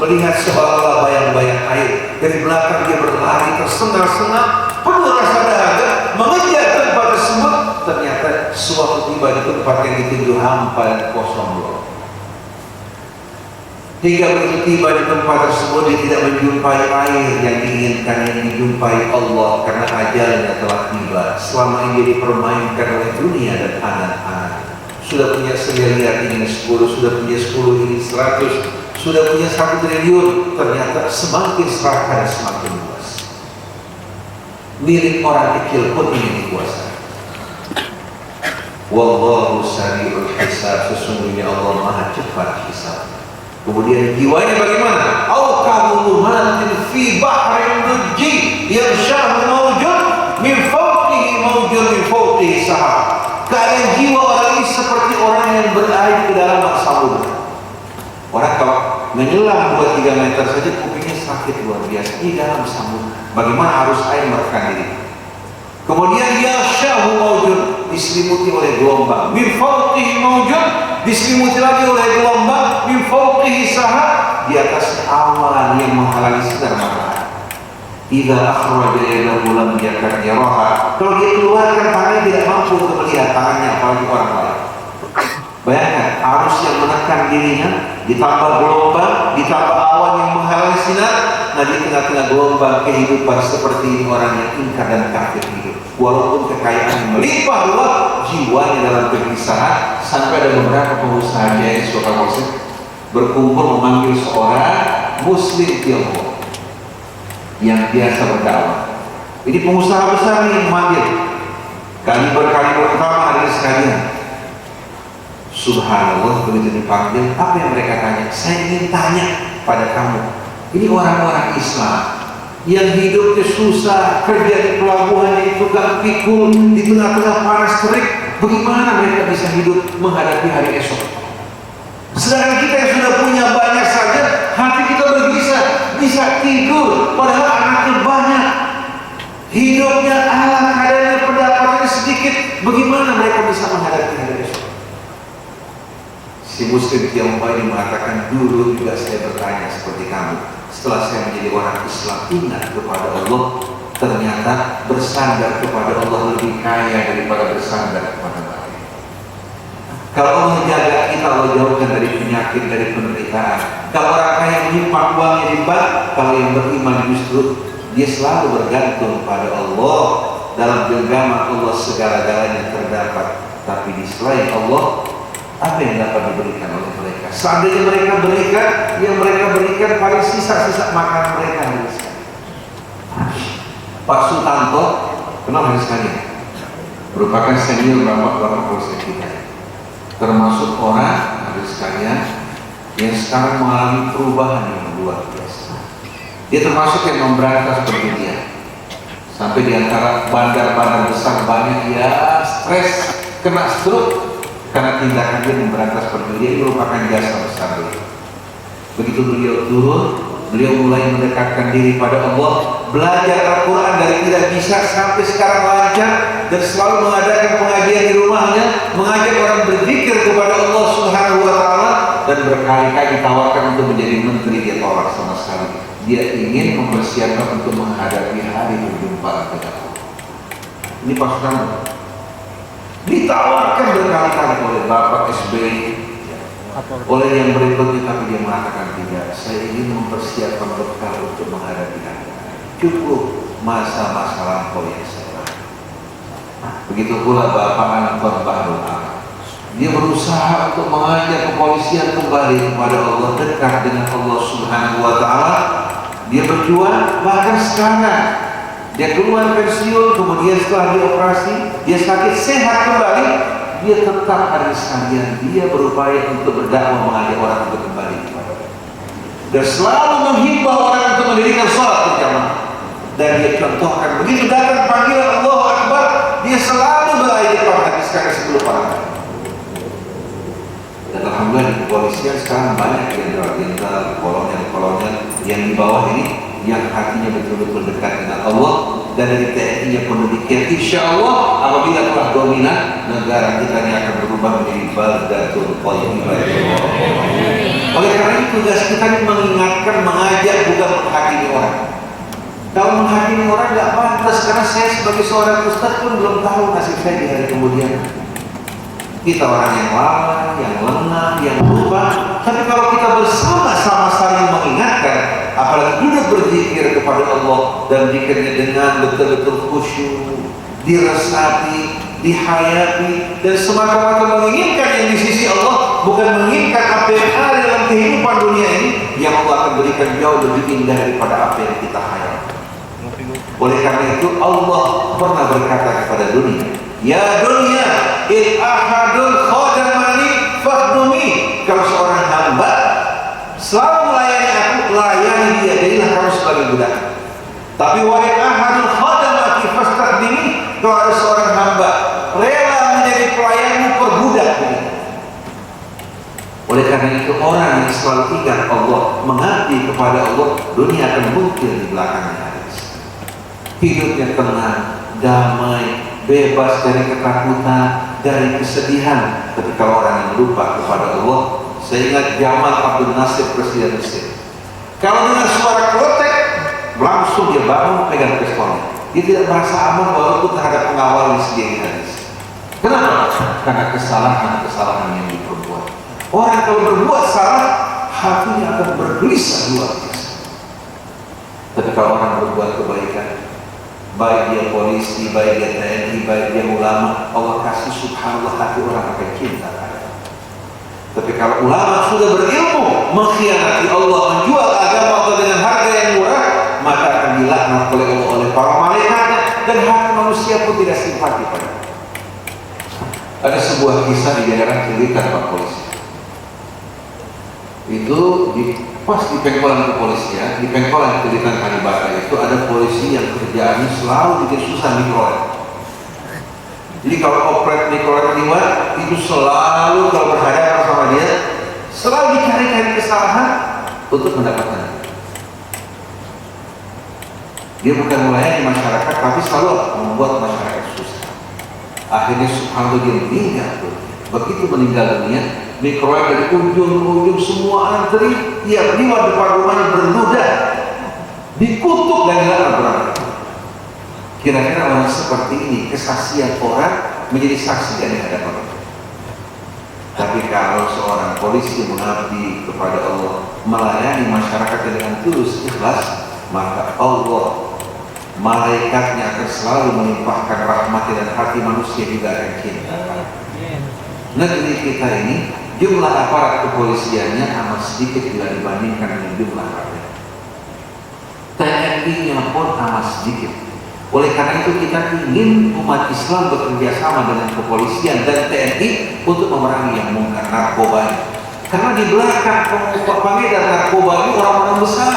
melihat seolah-olah bayang-bayang air. Dari belakang dia berlari tersengal-sengal, penuh rasa dahaga, mengejar tempat tersebut. Ternyata suatu tiba di tempat yang ditinju hampa dan kosong loh. Hingga begitu tiba di tempat tersebut, dia tidak menjumpai air yang diinginkan, yang dijumpai Allah, karena ajalnya telah tiba. Selama ini dia dipermainkan oleh dunia dan anak-anak. Sudah punya 1 miliar, ingin 10, sudah punya 10, ingin 100, sudah punya 1 triliun. Ternyata semakin serakah dan semakin luas. Milik orang kecil pun ingin dikuasai. Wallahu sari'ul hisab, sesungguhnya Allah maha cepat hisab. Kemudian jiwanya bagaimana? Au kadhulumatin fi bahrin lujji yaghshahu mawjun min fawqihi mawjun min fawqihi sahab. Keadaan jiwa orang ini seperti orang yang berada di dalam samudra. Orang kalau menyelam 2-3 meter saja kupingnya sakit luar biasa. Di dalam samudra, bagaimana arus air menekan diri. Kemudian yaghshahu mawjun, diselimuti oleh gelombang. Min fawqihi mawjun, diselimuti lagi oleh gelombang. Min fawqihi sahab, di atas awan yang menghalangi sinar matahari. Idza akhraja yadahu lam yakad yaraha. Kalau dia keluarkan tangannya tidak mampu untuk melihat tangannya, apalagi orang lain. Bayangkan arus yang menekan dirinya, ditambah gelombang, ditambah awan yang menghalangi sinar. Nah, di tengah-tengah gelombang kehidupan seperti ini orang yang ingkar dan kafir hidup. Walaupun kekayaan melimpah ruah, jiwanya dalam kegelisahan. Sampai ada beberapa pengusaha jaya suatu muslim berkumpul memanggil seorang muslim Tiongkok yang biasa berdakwah. Ini pengusaha besar nih yang memanggil. Kaliber pertama hari sekalian. Subhanallah, begitu dipanggil, apa yang mereka tanya? Saya ingin tanya pada kamu. Ini orang-orang Islam yang hidupnya susah, kerja di pelabuhan, di tukang pikul, di tengah-tengah panas terik. Bagaimana mereka bisa hidup menghadapi hari esok? Sedangkan kita yang sudah punya banyak saja, hati kita bergelisah, bisa tidur, padahal anaknya banyak, hidupnya ala kadarnya, pendapatannya sedikit. Bagaimana mereka bisa menghadapi hari esok? Si muslim Tiongkok ini mengatakan, dulu juga saya bertanya seperti kamu. Setelah saya menjadi orang Islam, ingat kepada Allah, ternyata bersandar kepada Allah lebih kaya daripada bersandar kepada manusia. Kalau Allah jaga kita, Allah jauhkan dari penyakit, dari penderitaan. Kalau orang kaya menyimpan uangnya di bank, kalau yang beriman justru dia selalu bergantung pada Allah. Dalam genggaman Allah segala-galanya terdapat. Tapi di selain Allah, apa yang dapat diberikan oleh mereka? Seandainya mereka berikan, yang mereka berikan paling sisa-sisa makanan mereka. Pak Sutanto, kenal sekali, merupakan senior bapak-bapak polisi kita. Termasuk orang ada sekalian yang sekarang mengalami perubahan yang luar biasa. Dia termasuk yang memberantas perjudian. Sampai di antara bandar-bandar besar banyak ya stres, kena stroke karena tindakan dia memberantas perjudian. Merupakan jasa besar beliau. Begitu beliau turun, beliau mulai mendekatkan diri pada Allah, belajar Al-Quran dari tidak bisa sampai sekarang lancar, dan selalu mengadakan pengajian di rumahnya, mengajak orang berzikir kepada Allah Subhanahu wa Ta'ala, dan berkali-kali ditawarkan untuk menjadi menteri, dia tolak sama sekali. Dia ingin mempersiapkan untuk menghadapi hari berjumpa dengan Allah. Ini pasukan ditawarkan berkali-kali oleh Bapak SBY, oleh yang berikutnya, tapi dia mengatakan tidak. Saya ingin mempersiapkan bekal untuk menghadapi Anda. Cukup masa-masa lampau yang saya lakukan. Begitu pula Bapak Anwar Bahrul Alam. Dia berusaha untuk mengajak kepolisian kembali kepada Allah, dekat dengan Allah Subhanahu wa Ta'ala. Dia berjuang, bahkan sekarang dia keluar pensiun, kemudian setelah dioperasi, dia sakit sehat kembali. Dia tetap ada sekalian, dia berupaya untuk berdakwah, mengajak orang untuk kembali kepada Allah. Dan selalu menghimbau orang untuk mendirikan sholat berjamaah. Dan dia contohkan, begitu datang panggilan Allahu Akbar, dia selalu berayat menghabiskan 10 pahala. Dan alhamdulillah di kepolisian sekarang banyak jenderal-jenderal, kolonel-kolonel yang di bawah ini, yang hatinya betul-betul dekat dengan Allah. Dan dari TNI-nya pun demikian. Insya Allah apabila telah dominan, negara kita ini akan berubah menjadi baldatul thayyibah. Oleh karena itu tugas kita ini mengingatkan, mengajak, bukan menghakimi orang. Kalau menghakimi orang nggak pantas, karena saya sebagai seorang ustaz pun belum tahu nasib saya di hari kemudian. Kita orang yang lama, yang lengah, yang lupa. Tapi kalau kita bersama-sama saling mengingatkan, apalagi duduk berzikir kepada Allah dan zikirnya dengan betul-betul khusyuk, diresapi, dihayati, dan semata-mata menginginkan yang di sisi Allah, bukan menginginkan apa yang ada dalam kehidupan dunia ini, yang Allah akan berikan jauh lebih indah daripada apa yang kita hayati. Oleh karena itu Allah pernah berkata kepada dunia, ya dunia, il ahadul khadamani fakhdumi. Kalau seorang hamba selalu melayani aku, layani dia, jadilah kamu sebagai budak. Tapi wa in ahadul khadamati fastakhdimi. Kalau ada seorang hamba rela menjadi pelayanmu, perbudak dia. Oleh karena itu orang yang selalu ingat Allah, mengabdi kepada Allah, dunia akan muncul di belakangnya. Hidupnya tenang, damai, bebas dari ketakutan, dari kesedihan. Tapi kalau orang yang lupa kepada Allah, saya ingat Jamal Abdul Nasir, Presiden Mesir. Kalau dengan suara klotek, langsung dia bangun pegang pistolnya. Dia tidak merasa aman walaupun terhadap pengawal yang sendiri hadis. Kenapa? Karena kesalahan-kesalahan yang diperbuat. Orang kalau berbuat salah, hatinya akan bergelisah luar biasa. Tapi kalau orang berbuat kebaikan, baik dia polisi, baik dia TNI, baik dia ulama, Allah kasih subhanallah hati orang akan cinta. Tapi kalau ulama sudah berilmu, mengkhianati Allah, menjual agama Allah dengan harga yang murah, maka akan dilaknat oleh Allah, oleh para malaikat, dan hati manusia pun tidak simpati pada. Ada sebuah kisah di daerah Cililitan, Pak Polisi. Itu pas di pengkolan kepolisian, di pengkolan Cililitan Kalibata itu ada polisi yang kerjaannya selalu bikin susah mikrolet. Jadi kalau operet mikrolet lewat, itu selalu kalau berhadapan sama dia, selalu dicari-cari kesalahan untuk mendapatkan. Dia bukan melayani masyarakat, tapi selalu membuat masyarakat susah. Akhirnya subhanallah dia meninggal. Begitu meninggal dunia, mikrolet dari ujung ke ujung semua antri, dia lewat depan rumahnya berludah, dikutuk dan dilarang berangkat. Kira-kira orang seperti ini, kesaksian orang menjadi saksi dari hadapan Allah. Tapi kalau seorang polisi mengabdi kepada Allah, melayani masyarakat dengan tulus ikhlas, maka Allah, malaikatnya akan selalu melimpahkan rahmat dan hati manusia juga akan cinta. Negeri kita ini jumlah aparat kepolisiannya amat sedikit bila dibandingkan dengan jumlah rakyat. TNI-nya pun amat sedikit. Oleh karena itu kita ingin umat Islam bekerja sama dengan kepolisian dan TNI untuk memerangi yang mungkar, narkoba. Karena di belakang pengedar narkoba ini orang-orang besar.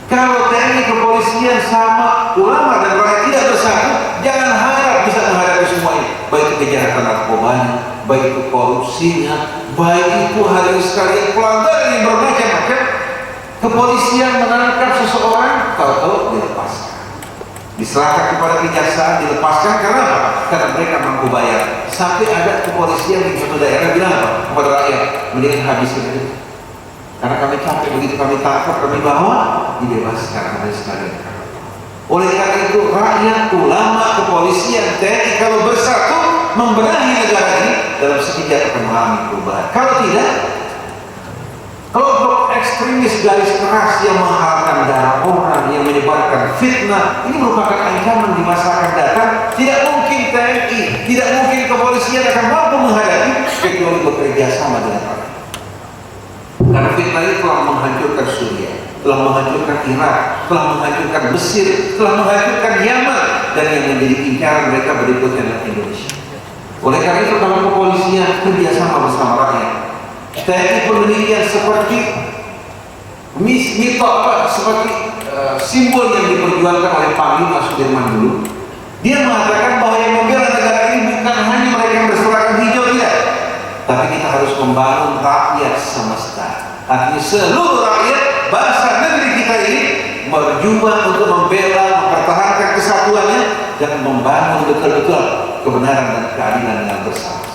Kalau TNI, kepolisian sama ulama dan rakyat tidak bersatu, jangan harap bisa menghadapi semua ini. Baik itu kejahatan narkobanya, baik itu korupsinya, baik itu hari ini sekalian pelanggaran yang bermacam-macam. Kepolisian menangkap seseorang, tahu-tahu dilepaskan. Diserahkan kepada kejaksaan, dilepaskan karena apa? Karena mereka mampu bayar. Sampai ada kepolisian di suatu daerah bilang apa? Kepada rakyat, mendingan habiskan itu. Karena kami capek, begitu kami tangkap, kami bawa, dibebaskan hari sekalian. Oleh karena itu rakyat, ulama, kepolisian, TNI kalau bersatu membenahi negara ini dalam sekejap akan mengalami perubahan. Kalau tidak, kelompok ekstremis garis keras yang menghalalkan darah orang, yang menyebarkan fitnah, ini merupakan ancaman di masa akan datang. Tidak mungkin TNI, tidak mungkin kepolisian akan mampu menghadapi kecuali bekerja sama dengan rakyat. Karena fitnah itu telah menghancurkan Suriah, telah menghancurkan Irak, telah menghancurkan Mesir, telah menghancurkan Yaman, dan yang menjadi incaran mereka berikutnya adalah Indonesia. Oleh karena itu kalau kepolisian kerjasama bersama rakyat, TNI pun demikian seperti seperti simbol yang diperjuangkan oleh Panglima Sudirman dulu. Dia mengatakan bahwa yang membela negara ini bukan hanya mereka yang berseragam hijau, tidak, tapi kita harus membangun rakyat semesta. Artinya seluruh rakyat bangsa negeri kita ini berjuang untuk membela, mempertahankan kesatuannya dan membangun betul-betul kebenaran dan keadilan yang bersama.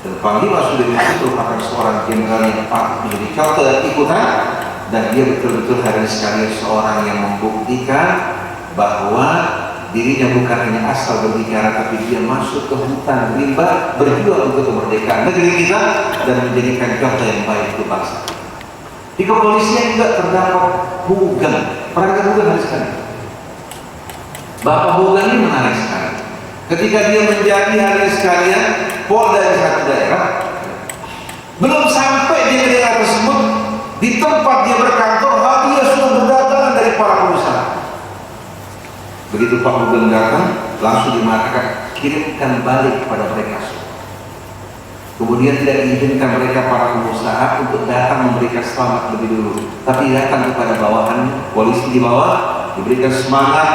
Dan Panglima Sudirman itu merupakan seorang jenderal yang patut menjadi contoh dan ikutan, dan dia betul-betul hari ini sekalian seorang yang membuktikan bahwa dirinya bukan hanya asal berbicara, tapi dia masuk ke hutan rimba berjuang untuk kemerdekaan negeri kita dan menjadikan contoh yang baik untuk bangsa. Di kepolisian juga terdapat Hugeng. Perangkat Hugeng hari sekali. Bapak Hugeng ini menarik sekali. Ketika dia menjadi hari ini sekalian Polda di satu daerah, belum sampai dia ke daerah tersebut, di tempat dia berkantor, dia sudah berdatangan dari para pengusaha. Begitu Pak Hugeng datang, langsung dimatakan kirimkan balik kepada mereka. Kemudian tidak diizinkan mereka para pengusaha untuk datang memberikan selamat lebih dulu, tapi datang kepada bawahan, polisi di bawah, diberikan semangat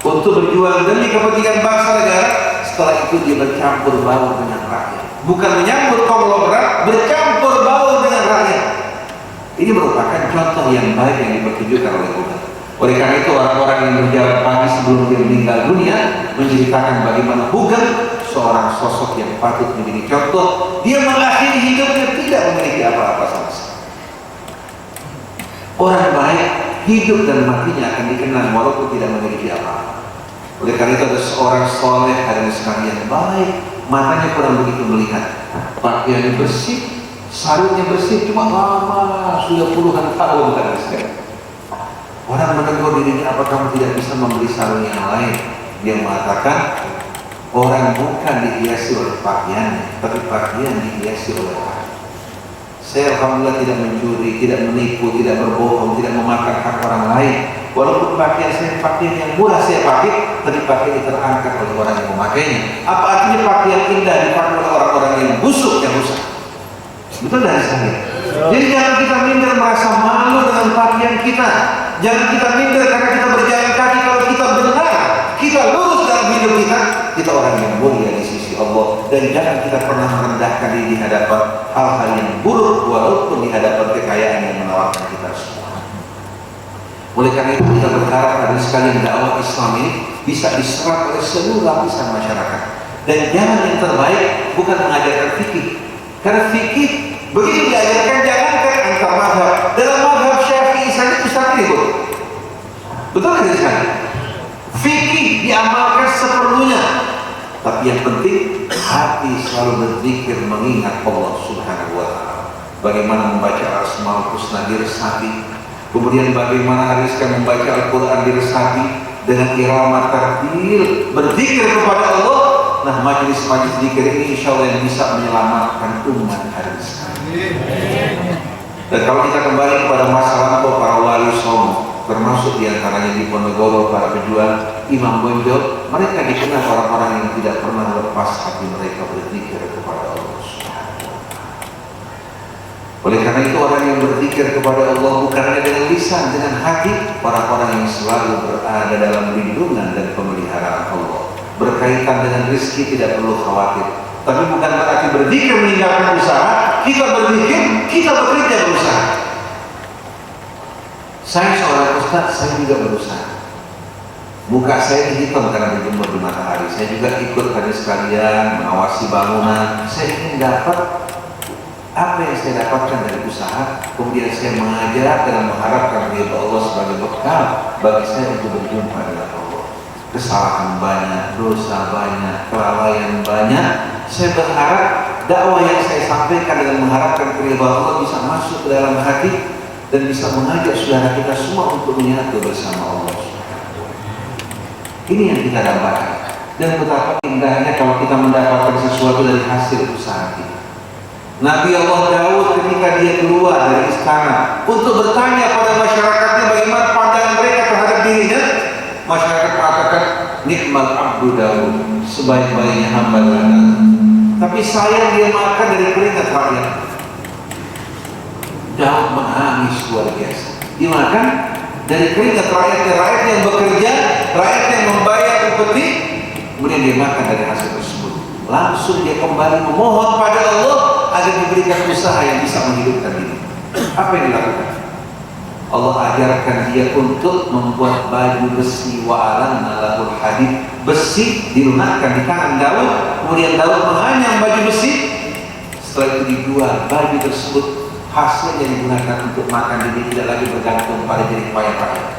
untuk berjuang demi kepentingan bangsa negara. Setelah itu dia bercampur baur dengan rakyat, bukan menyambut konglomerat, bercampur baur dengan rakyat. Ini merupakan contoh yang baik yang dipertunjukkan oleh Hugeng. Oleh karena itu orang-orang yang berjalan pagi sebelum dia meninggal dunia menceritakan bagaimana Hugeng seorang sosok yang patut menjadi contoh. Dia mengakhiri hidupnya tidak memiliki apa-apa sama sekali. Orang baik hidup dan matinya akan dikenal walaupun tidak memiliki apa-apa. Oleh karena itu ada seorang soleh hari sekalian baik, matanya kurang begitu melihat, pakaiannya bersih, sarungnya bersih, cuma lama sudah puluhan tahun hari sekalian. Orang menegur dirinya, apa kamu tidak bisa membeli sarung yang lain? Dia mengatakan, orang bukan dihiasi oleh pakaiannya, tapi pakaian dihiasi oleh orang. Saya alhamdulillah tidak mencuri, tidak menipu, tidak berbohong, tidak memakan hak orang lain. Walaupun pakaian saya pakaian yang murah saya pakai, tapi pakaian terangkat oleh orang yang memakainya. Apa artinya pakaian indah dipakai oleh orang-orang yang busuk, yang rusak? Betul dari saya. Jadi jangan kita minder merasa malu dengan pakaian kita. Jangan kita minder karena kita berjalan kaki. Kalau kita benar, kita lurus dalam hidup kita orang yang mulia di sisi Allah. Dan jangan kita pernah merendahkan diri di hadapan hal-hal yang buruk, walaupun di hadapan kekayaan yang menawarkan kita semua. Oleh karena itu kita berharap hari sekalian dakwah Islam ini bisa diserap oleh seluruh lapisan masyarakat. Dan jangan yang terbaik bukan mengajarkan fikih. Karena fikih begitu diajarkan, jangankan antar mazhab. Dalam mazhab Syafi'i saja Ustaz ribut. Betul tidak sekali? Fikih diamalkan seperlunya. Tapi yang penting hati selalu berzikir mengingat Allah Subhanahu wa taala. Bagaimana membaca Asmaul Husna diresapi, kemudian bagaimana hariskan membaca Al-Qur'an diresapi dengan irama tartil, berzikir kepada Allah. Nah, majelis-majelis zikir ini insya Allah yang bisa menyelamatkan umat hari ini. Dan kalau kita kembali kepada masa lampau para wali songo, termasuk diantaranya di Ponorogo para pejuang Imam Bonjol, mereka dikenal orang-orang yang tidak pernah lepas hati mereka berzikir kepada Allah Subhanahu wa taala. Oleh karena itu orang yang berzikir kepada Allah bukan hanya dengan lisan, dengan hati, orang-orang yang selalu berada dalam lindungan dan pemeliharaan Allah. Berkaitan dengan rezeki tidak perlu khawatir. Tapi bukan berarti berzikir meninggalkan usaha. Kita berzikir, kita bekerja berusaha. Saya seorang ustaz, saya juga berusaha. Muka saya hitam karena berjemur di matahari. Saya juga ikut tadi sekalian mengawasi bangunan. Saya ingin dapat apa yang saya dapatkan dari usaha. Kemudian saya mengajar dan mengharapkan ridha Allah sebagai bekal bagi saya untuk berjumpa dengan Allah. Kesalahan banyak, dosa banyak, kelalaian banyak. Saya berharap dakwah yang saya sampaikan dengan mengharapkan keridhaan Allah bisa masuk ke dalam hati dan bisa mengajak saudara kita semua untuk menyatu bersama Allah. Ini yang kita dapatkan. Dan betapa indahnya kalau kita mendapatkan sesuatu dari hasil usaha kita. Nabi Allah Daud ketika dia keluar dari istana untuk bertanya pada masyarakatnya bagaimana pandangan mereka terhadap dirinya, masyarakat mengatakan nikmal abdu Daud, sebaik-baiknya hamba Daud. Tapi sayang dia makan dari keringat rakyat. Daud menangis luar biasa. Dia makan dari keringat rakyatnya, rakyat yang bekerja, rakyat yang membayar upeti, kemudian dia makan dari hasil tersebut. Langsung dia kembali memohon pada Allah agar diberikan usaha yang bisa menghidupkan diri. Apa yang dilakukan? Allah ajarkan dia untuk membuat baju besi wa'alanna lahul hadid. Besi dilunakkan di tangan Daud, kemudian Daud menganyam baju besi. Setelah itu dijual baju tersebut, hasilnya digunakan untuk makan, jadi tidak lagi bergantung pada jerih payah rakyat.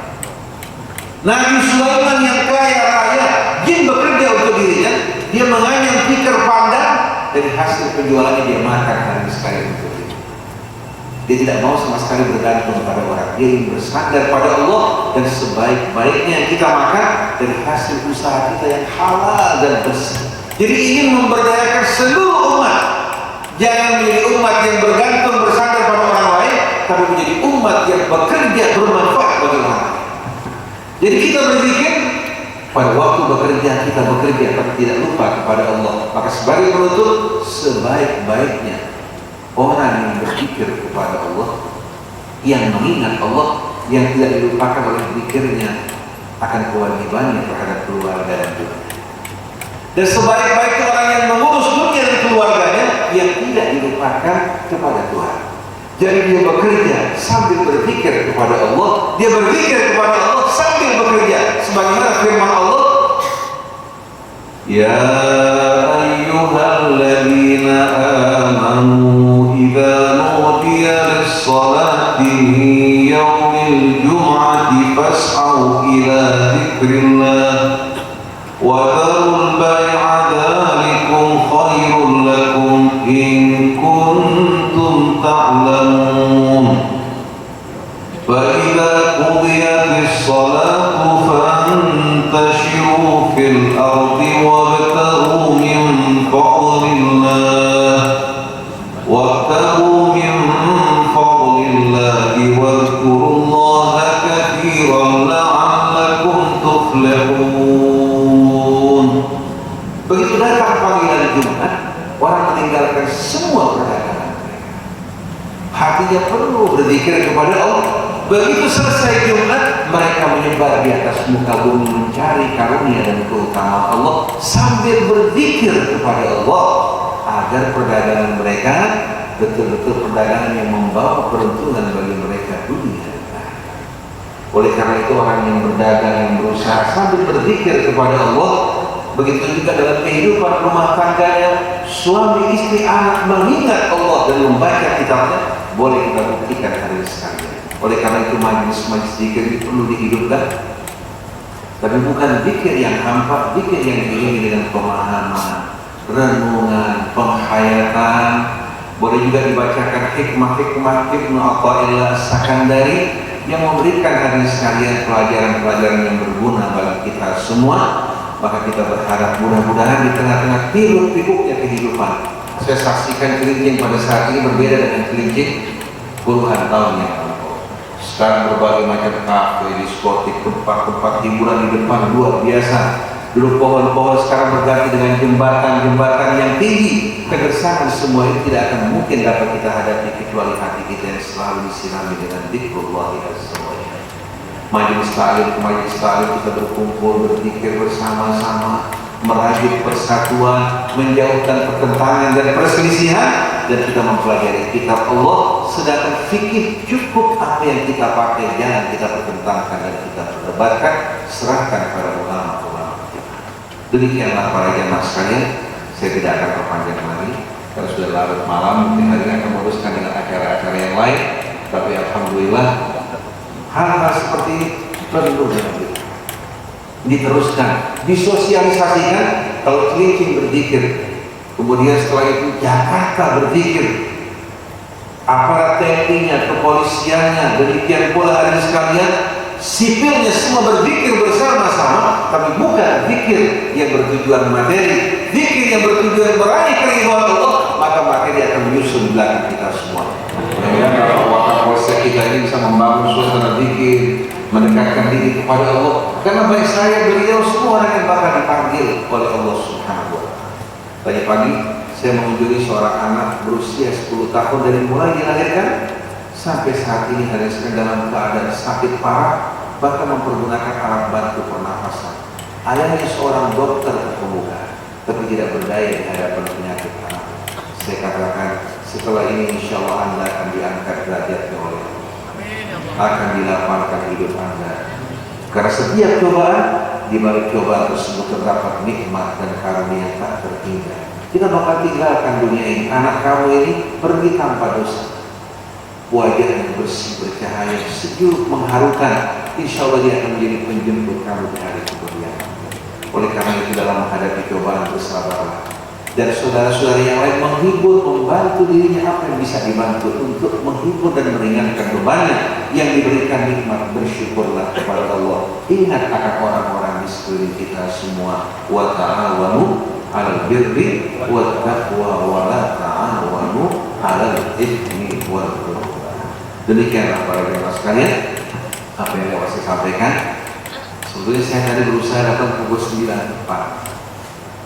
Nabi Sulaiman yang kaya raya, jin bekerja untuk dirinya, dia menganyam tikar pandang, dari hasil penjualannya dia makan hari sekali untuk diri. Dia tidak mau sama sekali bergantung pada orang. Dia ingin bersandar pada Allah, dan sebaik-baiknya kita makan dari hasil usaha kita yang halal dan bersih. Jadi ingin memberdayakan seluruh umat. Jangan menjadi umat yang bergantung bersandar pada orang lain, tapi menjadi umat yang bekerja bermanfaat bagi orang lain. Jadi kita berzikir pada waktu bekerja, kita bekerja tapi tidak lupa kepada Allah. Maka sebagai penutup, sebaik-baiknya orang yang berzikir kepada Allah, yang mengingat Allah, yang tidak dilupakan oleh zikirnya, akan kewajibannya terhadap keluarga dan dunia. Dan sebaik-baiknya orang yang mengurus dunia dan keluarganya, yang tidak dilupakan kepada Tuhan. Jadi dia bekerja sambil berzikir kepada Allah, dia berzikir kepada Allah sambil bekerja. Sebagaimana firman Allah, Ya ayyuhalladzina amanu idza nudiya lis-salati min yaumil jum'ati fas'au ila dzikrillah wa dharul bai'a dzalikum khairul lakum in kuntum ta'lamun. Fa idza qudiyatis salatu fantashiru fil ardi wabtaghu min fadlillah wabtaghu min fadlillahi wadhkurullaha katsiran la'allakum tuflihun. Begitu datang panggilan Jumat, orang meninggalkan semua perdagangan mereka. Hatinya perlu berzikir kepada Allah. Begitu selesai Jumat, mereka menyebar di atas muka bumi mencari karunia dan keutamaan Allah sambil berzikir kepada Allah agar perdagangan mereka betul-betul perdagangan yang membawa peruntungan bagi mereka dunia dan akhirat. Oleh karena itu orang yang berdagang, yang berusaha sambil berzikir kepada Allah, begitu juga dalam kehidupan rumah tangganya, suami, istri, anak mengingat Allah dan membaca kitabnya, boleh kita buktikan hari sekalian. Oleh karena itu majlis-majlis zikir perlu dihidupkan. Tapi bukan zikir yang hampa, zikir yang diiringi dengan pemahaman, renungan, penghayatan. Boleh juga dibacakan hikmah-hikmah Ibnu Athaillah Sakandari yang memberikan hadirin sekalian pelajaran-pelajaran yang berguna bagi kita semua. Maka kita berharap mudah-mudahan di tengah-tengah hiruk-pikuknya kehidupan, saya saksikan Cilincing pada saat ini berbeda dengan Cilincing puluhan tahun yang lalu. Sekarang berbagai macam kafe, diskotik, tempat-tempat hiburan di depan luar biasa. Dulu pohon-pohon sekarang berganti dengan jembatan-jembatan yang tinggi. Kegersangan semua itu tidak akan mungkin dapat kita hadapi kecuali hati kita yang selalu disirami dengan dzikrullah semuanya. Majelis ta'lim kita berkumpul berzikir bersama-sama, merajut persatuan, menjauhkan pertentangan dan perselisihan, dan kita mempelajari kitab Allah. Sedangkan fikih cukup apa yang kita pakai, jangan kita pertentangkan dan kita perdebatkan, serahkan pada ulama-ulama kita. Demikianlah para jamaah sekalian, saya tidak akan perpanjang lagi karena sudah larut malam. Mungkin hari ini akan meneruskan dengan acara-acara yang lain, tapi alhamdulillah hal-hal seperti ini perlu diteruskan, disosialisasikan. Kalau Cilincing berzikir, kemudian setelah itu Jakarta berzikir, aparat TNI-nya, kepolisiannya, demikian pula hadirin sekalian, sipilnya semua berzikir bersama-sama, tapi bukan zikir yang bertujuan materi, zikir yang bertujuan meraih keridhaan Allah, maka dia akan menyusun belakang kita semua. Mudah-mudahan kalau Wakapolsek kita ini bisa membangun suasana zikir, mendekatkan diri kepada Allah. Karena baik saya, beliau, semua orang yang bakal dipanggil oleh Allah Subhanahu wa Ta'ala. Tadi pagi saya mengunjungi seorang anak berusia 10 tahun dari mulai dilahirkan sampai saat ini sedang dalam keadaan sakit parah, bahkan mempergunakan alat bantu pernapasan. Ayahnya seorang dokter terkemuka, tapi tidak berdaya di hadapan penyakit anak. Saya katakan, setelah ini insya Allah Anda akan diangkat derajatnya oleh Allah, akan dilapangkan hidup Anda. Karena setiap cobaan, di balik cobaan tersebut terdapat nikmat dan karunia yang tak terhingga. Kita bakal tinggalkan dunia ini, anak kamu ini pergi tanpa dosa, wajah yang bersih, bercahaya, sejuk, mengharukan. Insya Allah dia akan menjadi penjemput kamu di hari kemudian. Oleh karena itu dalam menghadapi cobaan bersabarlah, dan saudara-saudara yang lain menghibur, membantu dirinya apa yang bisa dibantu untuk menghibur dan meringankan bebannya yang diberikan nikmat. Bersyukurlah kepada Allah. Ingat akan orang-orang di sekeliling kita semua. Wa ta'awanu 'alal birri wat taqwa wa la ta'awanu 'alal itsmi wal 'udwan. Demikianlah para jemaah sekalian apa yang saya sampaikan. Sebetulnya saya tadi berusaha datang pukul 9 tepat,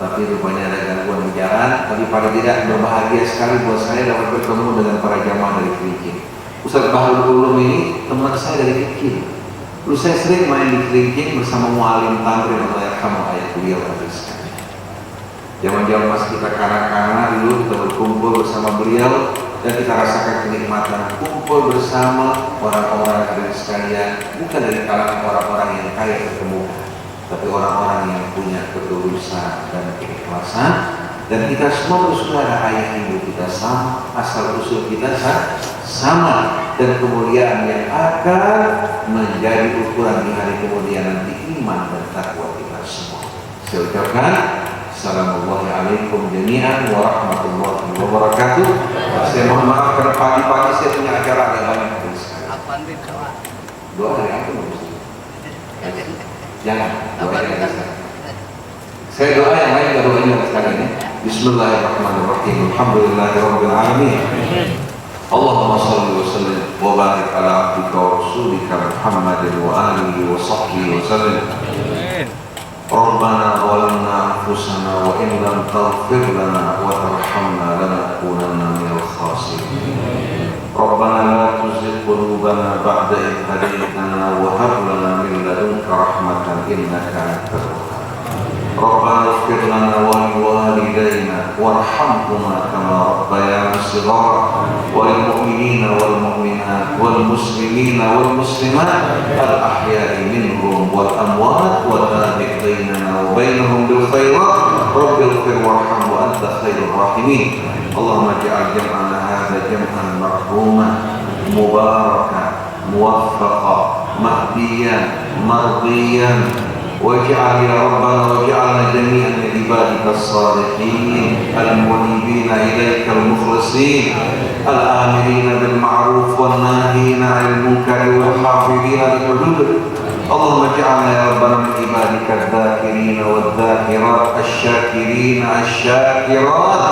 tapi rupanya ada gangguan di jalan. Tapi pada tidak, berbahagia sekali buat saya dapat bertemu dengan para jamaah dari Cilincing. Ustaz Bahrul Ulum ini teman saya dari kecil. Dulu saya sering main di Cilincing bersama mualim Tamrin, Allah yarhamu, ayah beliau hadis sekali. Zaman-zaman masih kita kanak-kanak dulu kita berkumpul bersama beliau dan kita rasakan kenikmatan kumpul bersama orang-orang hadirin sekalian, bukan dari kalangan orang-orang yang kaya terkemuka, tapi orang-orang yang punya ketulusan dan keikhlasan. Dan kita semua bersaudara, ayah ibu kita sama, asal usul kita sama, dan kemuliaan yang akan menjadi ukuran di hari kemudian nanti iman dan takwa kita semua. Saya ucapkan Assalamualaikum jami'an warahmatullahi wabarakatuh. Saya mohon maaf karena pagi-pagi saya punya acara agak banyak sekali. Doa dari aku jangan, doa dari saya. Saya doa yang lain, gak doanya sekali ini. Bismillahirrahmanirrahim. Alhamdulillahirabbil alamin. Allahumma shalli wa sallim wa barik ala abdika wa rasulika Muhammadin wa alihi wa sahbihi wa sallim. Rabbana zalamna anfusana wa in lam taghfir lana wa tarhamna lanakunanna minal khasirin. Rabbana la tuzigh qulubana ba'da idh hadaytana wa hab lana min ladunka rahmatan innaka antal wahhab. Rabbana ighfir lana wa liwalidayna warhamhuma kama rabbayana shighara wal mu'minina wal mu'minat wal muslimina wal muslimat al ahya'i minhum wal amwat wa tabiq bainana wa bainahum bil khairat rabbil ighfir warham wa anta khairur rahimin. Allahumma ij'al jam'ana hadza jam'an marhuman mubarakan muwaffaqa mahdiyan mardiyan واجعل يا ربنا واجعلنا جميعا من عبادك الصالحين المنيبين إليك المخلصين الآمرين بالمعروف والناهين عن المنكر والحافظين لحدودك. اللهم اجعلنا يا ربنا من عبادك الذاكرين والذاكرات الشاكرين الشاكرات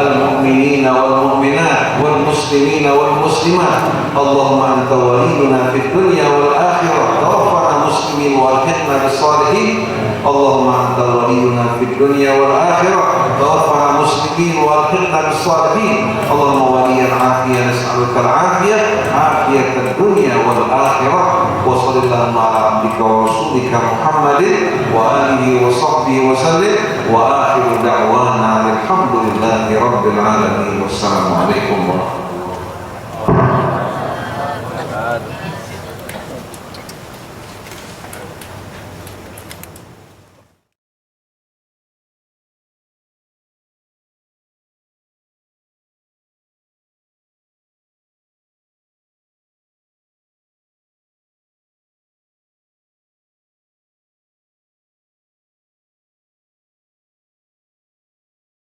المؤمنين والمؤمنات والمسلمين والمسلمات. اللهم أنت ولينا في الدنيا والآخرة، توفنا مسلمين والحقنا بالصالحين. اللهم أنت ولينا في الدنيا والآخرة، توفنا مسلمين والحقنا بالصالحين. اللهم ولي العافية نسألك العافية عافية الدنيا والآخرة. وصل اللهم على عبدك ورسولك محمد وآله وصحبه وسلم، وآخر دعوانا الحمد لله رب العالمين والسلام عليكم.